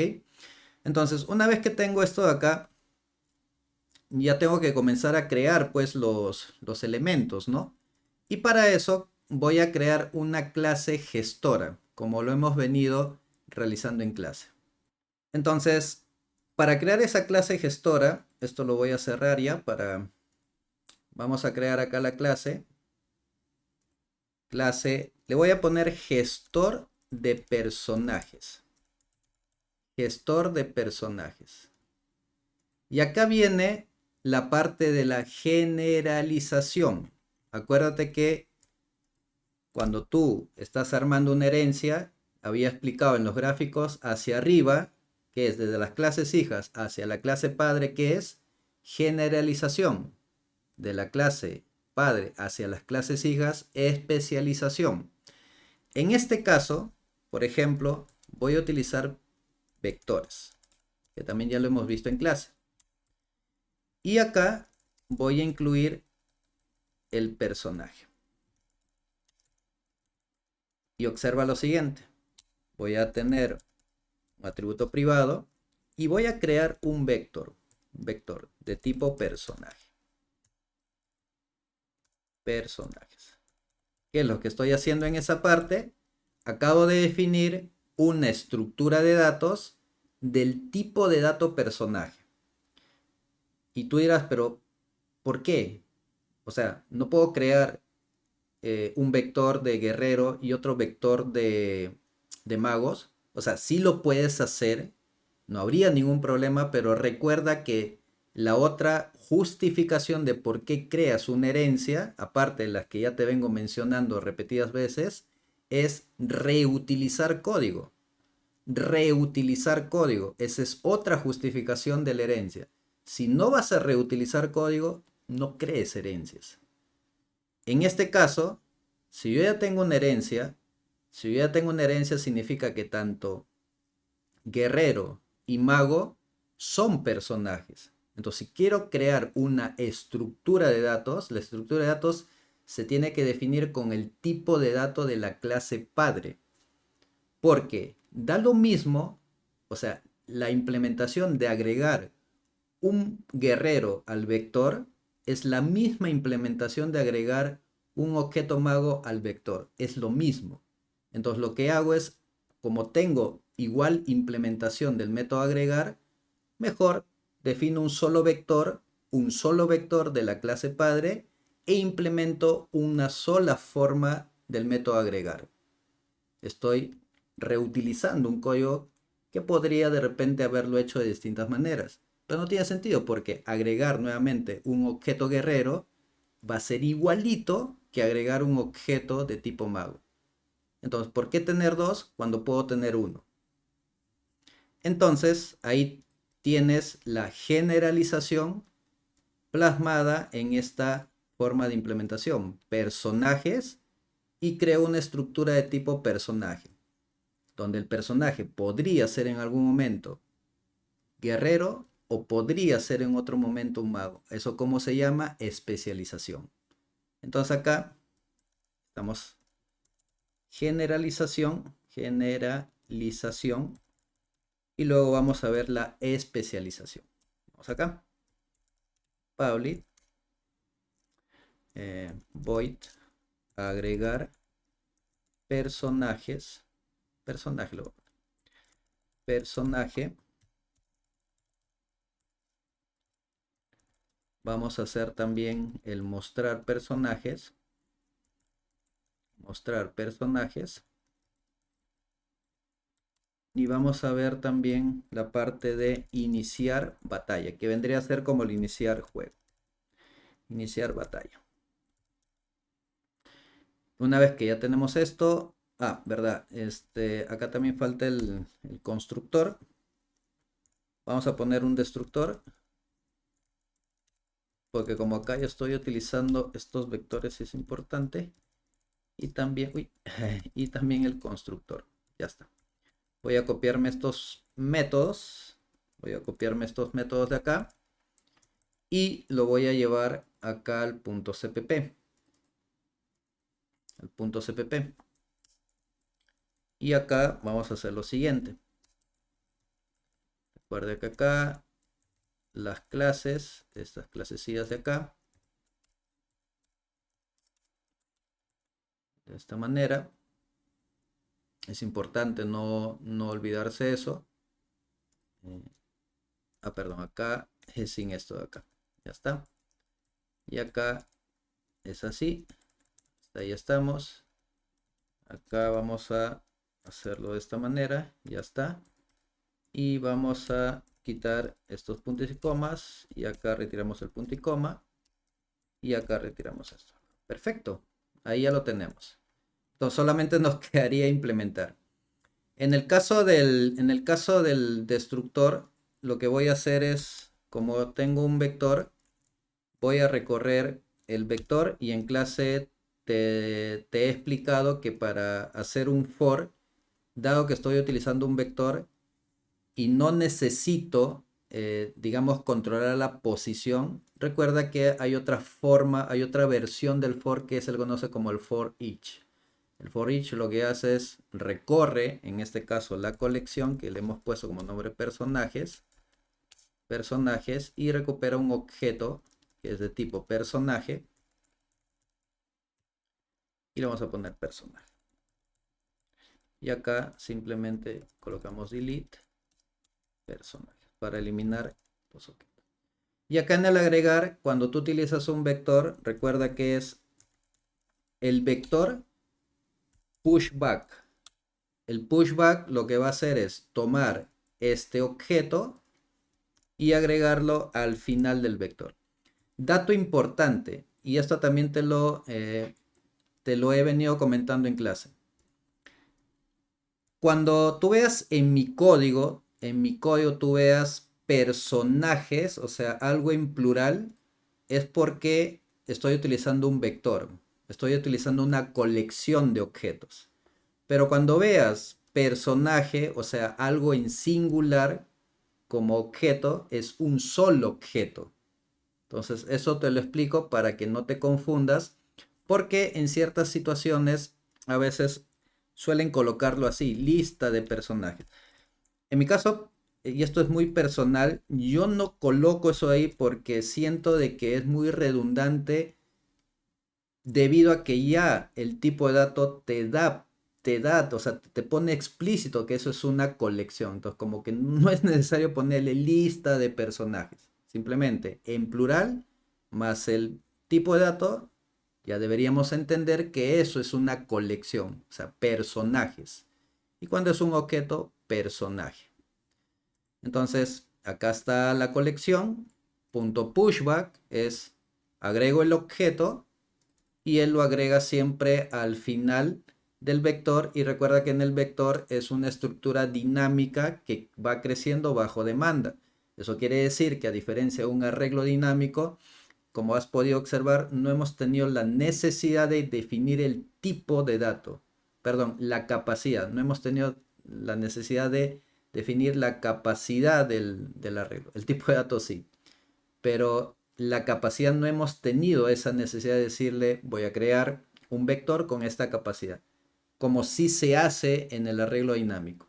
Entonces, una vez que tengo esto de acá, ya tengo que comenzar a crear pues los elementos, ¿no? Y para eso voy a crear una clase gestora, como lo hemos venido realizando en clase. Entonces, para crear esa clase gestora, esto lo voy a cerrar ya vamos a crear acá la clase. Le voy a poner gestor de personajes. Gestor de personajes. Y acá viene la parte de la generalización. Acuérdate que cuando tú estás armando una herencia, había explicado en los gráficos hacia arriba, que es desde las clases hijas hacia la clase padre, que es generalización. De la clase padre hacia las clases hijas, especialización. En este caso, por ejemplo, voy a utilizar vectores, que también ya lo hemos visto en clase. Y acá voy a incluir el personaje. Y observa lo siguiente. Voy a tener un atributo privado y voy a crear un vector de tipo personaje. Personajes. ¿Qué es lo que estoy haciendo en esa parte? Acabo de definir una estructura de datos del tipo de dato personaje. Y tú dirás, pero ¿por qué? O sea, no puedo crear un vector de guerrero y otro vector de magos. O sea, sí lo puedes hacer, no habría ningún problema, pero recuerda que la otra justificación de por qué creas una herencia, aparte de las que ya te vengo mencionando repetidas veces, es reutilizar código. Reutilizar código. Esa es otra justificación de la herencia. Si no vas a reutilizar código, no crees herencias. En este caso, si yo ya tengo una herencia, significa que tanto guerrero y mago son personajes. Entonces, si quiero crear una estructura de datos, la estructura de datos se tiene que definir con el tipo de dato de la clase padre. Porque da lo mismo, o sea, la implementación de agregar un guerrero al vector es la misma implementación de agregar un objeto mago al vector. Es lo mismo. Entonces lo que hago es, como tengo igual implementación del método agregar, mejor defino un solo vector de la clase padre e implemento una sola forma del método agregar. Estoy reutilizando un código que podría de repente haberlo hecho de distintas maneras. Pero no tiene sentido porque agregar nuevamente un objeto guerrero va a ser igualito que agregar un objeto de tipo mago. Entonces, ¿por qué tener dos cuando puedo tener uno? Entonces, ahí tienes la generalización plasmada en esta forma de implementación. Personajes, y creo una estructura de tipo personaje, donde el personaje podría ser en algún momento guerrero o podría ser en otro momento un mago. ¿Eso cómo se llama? Especialización. Entonces acá estamos generalización, y luego vamos a ver la especialización. Vamos acá, public, void, agregar personajes, personaje. Vamos a hacer también el mostrar personajes. Y vamos a ver también la parte de iniciar batalla, que vendría a ser como el iniciar juego. Iniciar batalla. Una vez que ya tenemos esto, verdad, acá también falta el constructor. Vamos a poner un destructor, porque como acá ya estoy utilizando estos vectores es importante. Y también, y también el constructor. Ya está. Voy a copiarme estos métodos. De acá. Y lo voy a llevar acá al punto CPP. Y acá vamos a hacer lo siguiente. Recuerde que acá las clases, estas clasecillas de acá, de esta manera. Es importante no olvidarse eso. Perdón, acá es sin esto de acá. Ya está. Y acá es así. Hasta ahí estamos. Acá vamos a hacerlo de esta manera. Ya está. Y vamos a quitar estos puntos y comas. Y acá retiramos el punto y coma. Y acá retiramos esto. Perfecto. Ahí ya lo tenemos. Entonces solamente nos quedaría implementar. En el caso del destructor, lo que voy a hacer es, como tengo un vector, voy a recorrer el vector y en clase te he explicado que para hacer un for, dado que estoy utilizando un vector y no necesito, digamos, controlar la posición, recuerda que hay otra forma, hay otra versión del for que se le conoce como el for each. El for each lo que hace es recorre, en este caso, la colección que le hemos puesto como nombre personajes, y recupera un objeto que es de tipo personaje y le vamos a poner personaje. Y acá simplemente colocamos delete personaje para eliminar los objetos. Y acá en el agregar, cuando tú utilizas un vector, recuerda que es el vector pushback. El pushback lo que va a hacer es tomar este objeto y agregarlo al final del vector. Dato importante, y esto también te lo he venido comentando en clase. Cuando tú veas en mi código tú veas personajes, o sea, algo en plural, es porque estoy utilizando un vector. Estoy utilizando una colección de objetos. Pero cuando veas personaje, o sea, algo en singular, como objeto es un solo objeto. Entonces, eso te lo explico para que no te confundas, porque en ciertas situaciones a veces suelen colocarlo así, lista de personajes. En mi caso, y esto es muy personal, yo no coloco eso ahí porque siento de que es muy redundante debido a que ya el tipo de dato o sea, te pone explícito que eso es una colección. Entonces, como que no es necesario ponerle lista de personajes. Simplemente en plural más el tipo de dato, ya deberíamos entender que eso es una colección, o sea, personajes. Y cuando es un objeto, personaje. Entonces, acá está la colección. Punto pushback es agrego el objeto y él lo agrega siempre al final del vector, y recuerda que en el vector es una estructura dinámica que va creciendo bajo demanda. Eso quiere decir que, a diferencia de un arreglo dinámico, como has podido observar, no hemos tenido la necesidad de definir el tipo de dato, perdón, la capacidad, no hemos tenido la necesidad de definir la capacidad del arreglo. El tipo de dato sí, pero la capacidad no hemos tenido esa necesidad de decirle voy a crear un vector con esta capacidad, como sí se hace en el arreglo dinámico.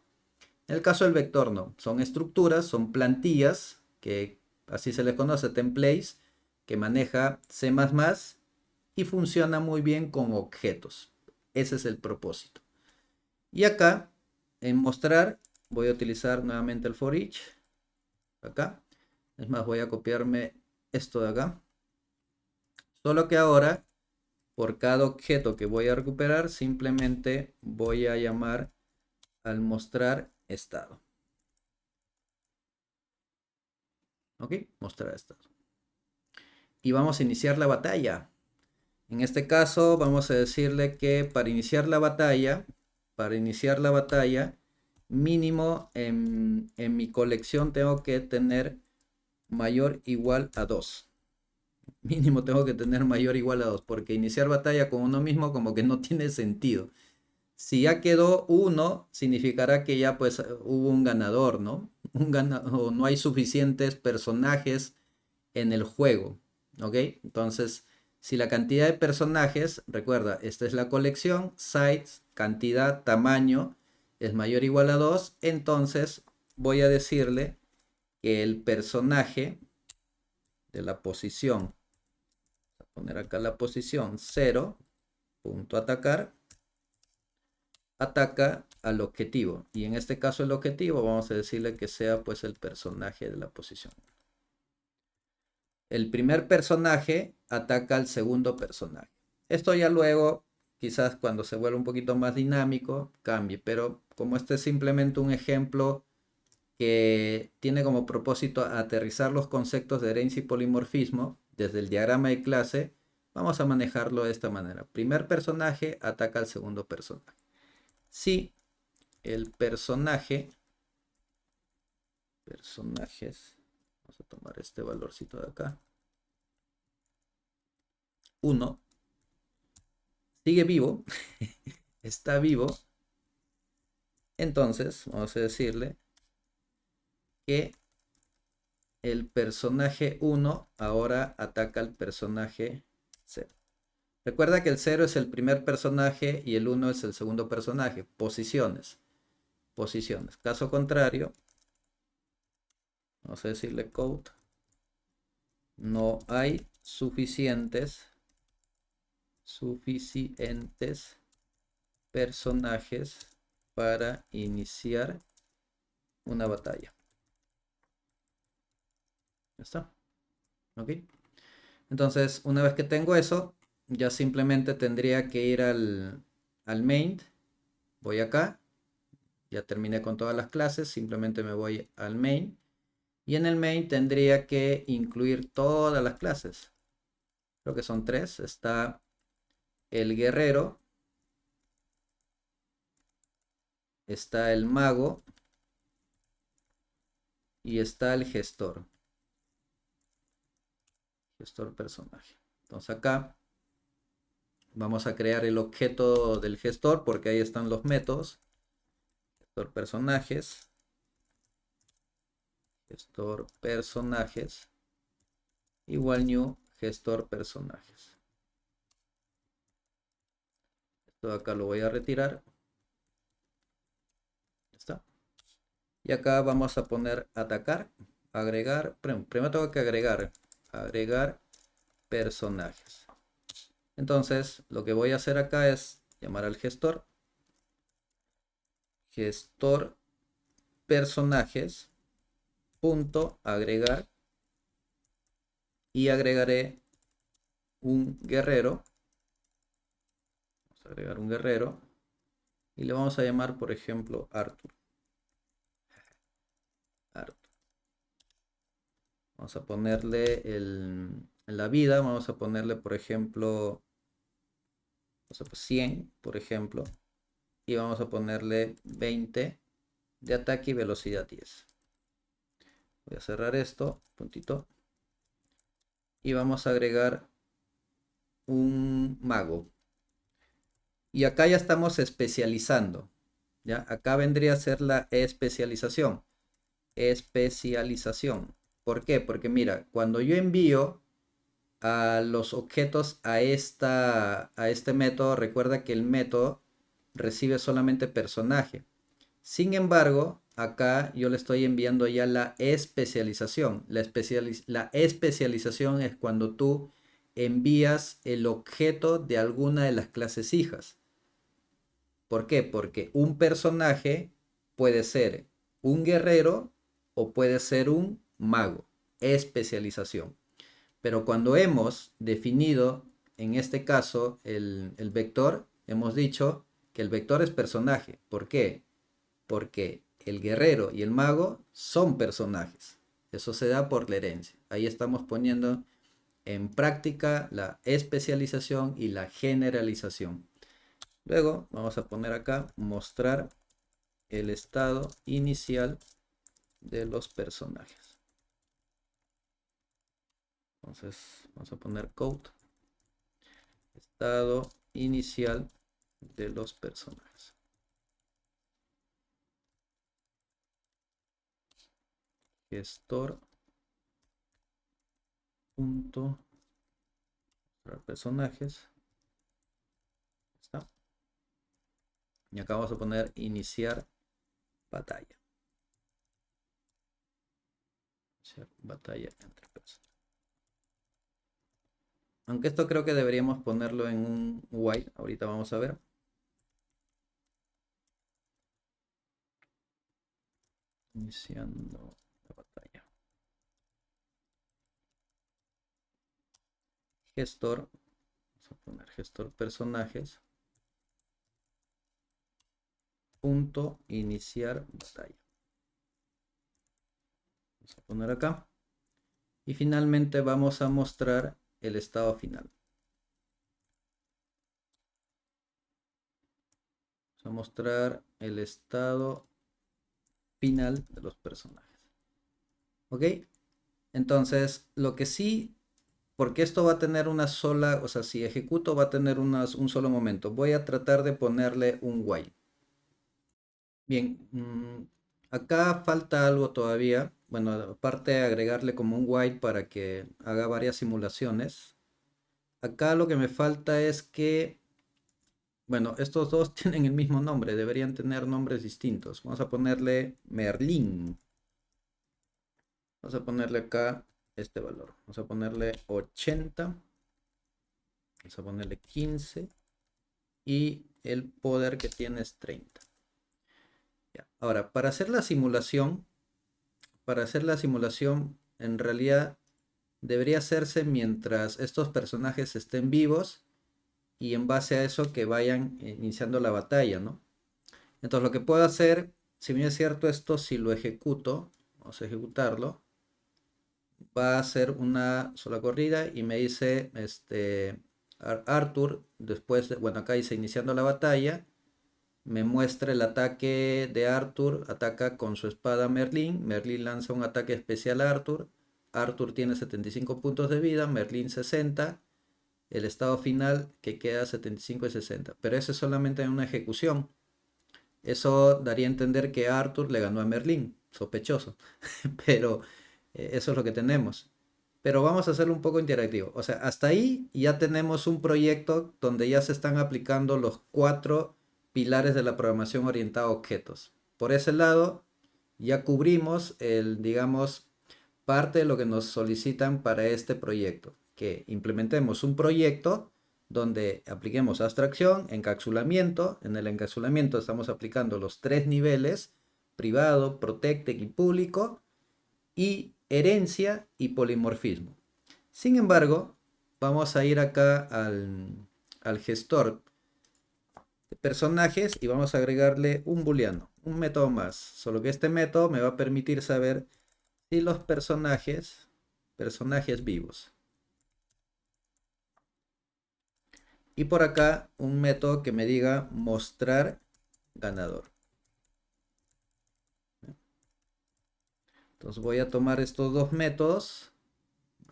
En el caso del vector no, son estructuras, son plantillas, que así se les conoce, templates, que maneja C++ y funciona muy bien con objetos. Ese es el propósito. Y acá, en mostrar, voy a utilizar nuevamente el for each. Acá. Es más, voy a copiarme esto de acá. Solo que ahora, por cada objeto que voy a recuperar, simplemente voy a llamar al mostrar estado. ¿Ok? Mostrar estado. Y vamos a iniciar la batalla. En este caso, vamos a decirle que para iniciar la batalla, mínimo en mi colección tengo que tener mayor o igual a 2. Mínimo tengo que tener mayor o igual a 2, porque iniciar batalla con uno mismo como que no tiene sentido. Si ya quedó 1, significará que ya pues hubo un ganador, ¿no? O no hay suficientes personajes en el juego, ¿ok? Entonces, si la cantidad de personajes, recuerda, esta es la colección, size, cantidad, tamaño, es mayor o igual a 2, entonces voy a decirle que el personaje de la posición, voy a poner acá la posición 0, punto atacar, ataca al objetivo, y en este caso el objetivo vamos a decirle que sea pues el personaje de la posición. El primer personaje ataca al segundo personaje. Esto ya luego, quizás cuando se vuelva un poquito más dinámico, cambie, pero como este es simplemente un ejemplo que tiene como propósito aterrizar los conceptos de herencia y polimorfismo desde el diagrama de clase, vamos a manejarlo de esta manera. Primer personaje ataca al segundo personaje. Si el personajes, vamos a tomar este valorcito de acá, 1, sigue vivo, está vivo, entonces vamos a decirle que el personaje 1 ahora ataca al personaje 0. Recuerda que el 0 es el primer personaje y el 1 es el segundo personaje. Posiciones. Caso contrario, vamos a decirle code. No hay suficientes personajes para iniciar una batalla. Ya está. ¿Ok? Entonces, una vez que tengo eso, ya simplemente tendría que ir al main. Voy acá. Ya terminé con todas las clases. Simplemente me voy al main. Y en el main tendría que incluir todas las clases. Creo que son 3. Está el guerrero. Está el mago. Y está el gestor. Gestor personaje. Entonces acá vamos a crear el objeto del gestor, porque ahí están los métodos. Gestor personajes. gestor personajes igual new gestor personajes. Esto acá lo voy a retirar. Ya está. Y acá vamos a poner atacar, agregar. Primero tengo que agregar personajes. Entonces lo que voy a hacer acá es llamar al gestor personajes punto agregar y agregaré un guerrero. Vamos a agregar un guerrero y le vamos a llamar, por ejemplo, Arthur. Vamos a ponerle en la vida, vamos a ponerle, por ejemplo, 100, por ejemplo, y vamos a ponerle 20 de ataque y velocidad 10. Voy a cerrar esto, puntito, y vamos a agregar un mago. Y acá ya estamos especializando, ¿ya? Acá vendría a ser la especialización. ¿Por qué? Porque mira, cuando yo envío a los objetos a este método, recuerda que el método recibe solamente personaje. Sin embargo, acá yo le estoy enviando ya la especialización. La especialización es cuando tú envías el objeto de alguna de las clases hijas. ¿Por qué? Porque un personaje puede ser un guerrero o puede ser un mago. Especialización. Pero cuando hemos definido, en este caso, el vector, hemos dicho que el vector es personaje. ¿Por qué? Porque el guerrero y el mago son personajes. Eso se da por la herencia. Ahí estamos poniendo en práctica la especialización y la generalización. Luego vamos a poner acá, mostrar el estado inicial de los personajes. Entonces vamos a poner code, estado inicial de los personajes. Gestor punto personajes. Está. Y acá vamos a poner iniciar batalla. Iniciar batalla entre personas. Aunque esto creo que deberíamos ponerlo en un while. Ahorita vamos a ver. Iniciando la batalla. Gestor. Vamos a poner gestor personajes. Punto iniciar batalla. Vamos a poner acá. Y finalmente vamos a mostrar el estado final. Vamos a mostrar el estado final de los personajes. ¿Ok? Entonces, lo que sí, porque esto va a tener una sola, o sea, si ejecuto va a tener un solo momento. Voy a tratar de ponerle un while. Bien, acá falta algo todavía. Bueno, aparte de agregarle como un while para que haga varias simulaciones. Acá lo que me falta es que, bueno, estos dos tienen el mismo nombre, deberían tener nombres distintos. Vamos a ponerle Merlín. Vamos a ponerle acá este valor. Vamos a ponerle 80. Vamos a ponerle 15. Y el poder que tiene es 30. Ya. Ahora, para hacer la simulación, en realidad debería hacerse mientras estos personajes estén vivos y en base a eso que vayan iniciando la batalla, ¿no? Entonces lo que puedo hacer, si bien es cierto esto, si lo ejecuto, vamos a ejecutarlo, va a ser una sola corrida y me dice, Arthur, después, bueno, acá dice iniciando la batalla, me muestra el ataque de Arthur, ataca con su espada a Merlín, Merlín lanza un ataque especial a Arthur, Arthur tiene 75 puntos de vida, Merlín 60, el estado final que queda 75 y 60, pero eso es solamente en una ejecución. Eso daría a entender que Arthur le ganó a Merlín. sospechoso, pero eso es lo que tenemos. Pero vamos a hacerlo un poco interactivo. O sea, hasta ahí ya tenemos un proyecto donde ya se están aplicando los 4 pilares de la programación orientada a objetos. Por ese lado, ya cubrimos digamos, parte de lo que nos solicitan para este proyecto, que implementemos un proyecto donde apliquemos abstracción, encapsulamiento. En el encapsulamiento estamos aplicando los 3 niveles, privado, protected y público, y herencia y polimorfismo. Sin embargo, vamos a ir acá al gestor de personajes y vamos a agregarle un booleano, un método más. Solo que este método me va a permitir saber si los personajes vivos. Y por acá un método que me diga mostrar ganador. Entonces voy a tomar estos dos métodos,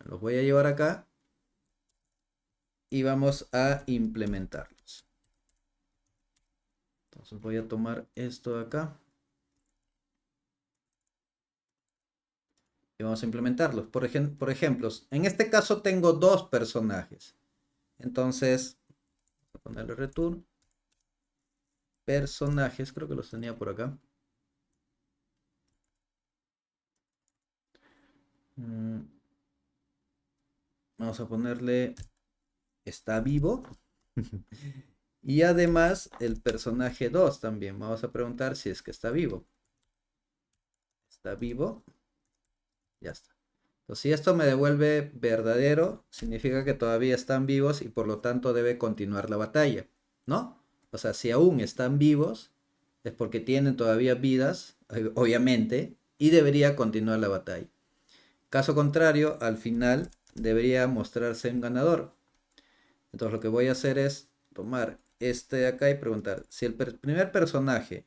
los voy a llevar acá y vamos a implementarlos. Entonces voy a tomar esto de acá y vamos a implementarlos. Por ejemplo, en este caso tengo 2 personajes. Entonces, voy a ponerle return. Personajes, creo que los tenía por acá. Vamos a ponerle está vivo. Y además el personaje 2 también. Vamos a preguntar si es que está vivo. Está vivo. Ya está. Entonces, si esto me devuelve verdadero, significa que todavía están vivos y por lo tanto debe continuar la batalla, ¿no? O sea, si aún están vivos, es porque tienen todavía vidas, obviamente, y debería continuar la batalla. Caso contrario, al final debería mostrarse un ganador. Entonces lo que voy a hacer es tomar este de acá y preguntar si el primer personaje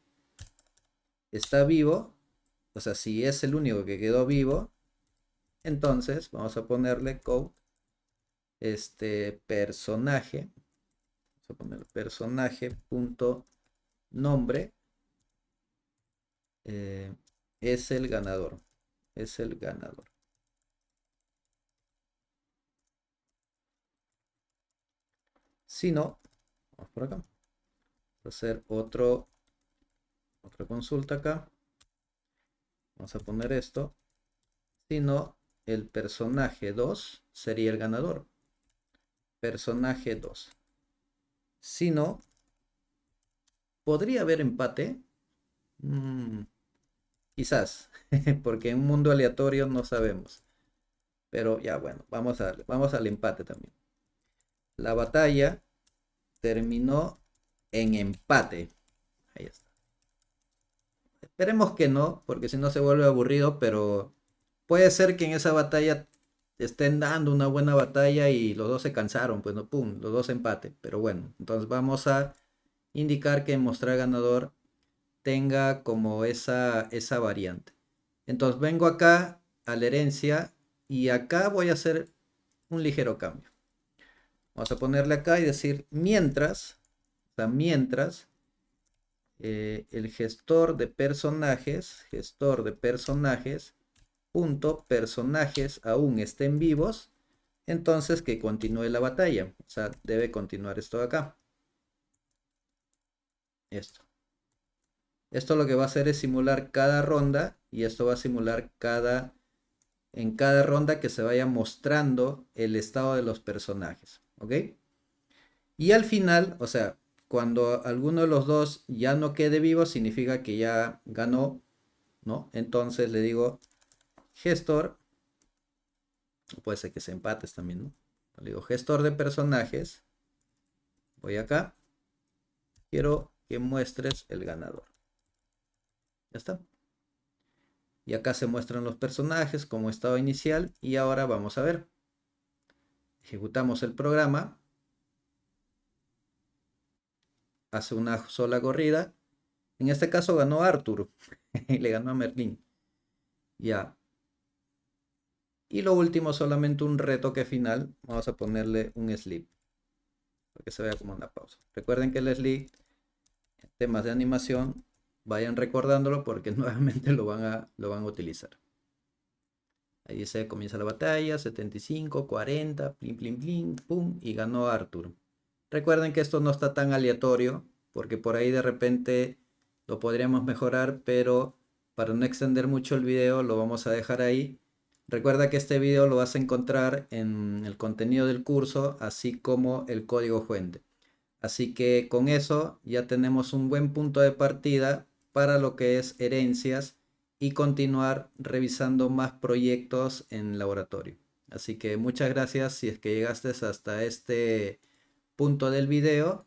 está vivo, o sea, si es el único que quedó vivo, entonces vamos a ponerle code personaje, vamos a poner personaje punto nombre, es el ganador, es el ganador. Si no, vamos por acá, vamos a hacer otra consulta acá, vamos a poner esto, si no, el personaje 2 sería el ganador, personaje 2. Si no, podría haber empate. Quizás, porque en un mundo aleatorio no sabemos. Pero ya bueno, vamos al empate también. La batalla terminó en empate. Ahí está. Esperemos que no, porque si no se vuelve aburrido, pero puede ser que en esa batalla estén dando una buena batalla y los dos se cansaron, pues no, pum, los dos empate. Pero bueno, entonces vamos a indicar que mostrar ganador tenga como esa variante. Entonces vengo acá a la herencia y acá voy a hacer un ligero cambio. Vamos a ponerle acá y decir mientras, o sea, mientras el gestor de personajes, punto personajes aún estén vivos, entonces que continúe la batalla. O sea, debe continuar esto de acá. Esto. Esto lo que va a hacer es simular cada ronda y esto va a simular en cada ronda que se vaya mostrando el estado de los personajes, ¿ok? Y al final, o sea, cuando alguno de los dos ya no quede vivo, significa que ya ganó, ¿no? Entonces le digo gestor, puede ser que se empates también, ¿no? Le digo gestor de personajes, voy acá, quiero que muestres el ganador. Ya está. Y acá se muestran los personajes como estado inicial y ahora vamos a ver. Ejecutamos el programa. Hace una sola corrida. En este caso ganó Arthur. Y le ganó a Merlín. Ya. Y lo último, solamente un retoque final. Vamos a ponerle un sleep. Para que se vea como una pausa. Recuerden que el sleep, en temas de animación, vayan recordándolo porque nuevamente lo van a utilizar. Ahí dice, comienza la batalla, 75, 40, plin, plin, plin, pum, y ganó Arthur. Recuerden que esto no está tan aleatorio, porque por ahí de repente lo podríamos mejorar, pero para no extender mucho el video lo vamos a dejar ahí. Recuerda que este video lo vas a encontrar en el contenido del curso, así como el código fuente. Así que con eso ya tenemos un buen punto de partida para lo que es herencias y continuar revisando más proyectos en laboratorio. Así que muchas gracias si es que llegaste hasta este punto del video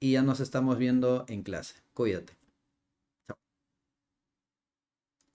y ya nos estamos viendo en clase. Cuídate.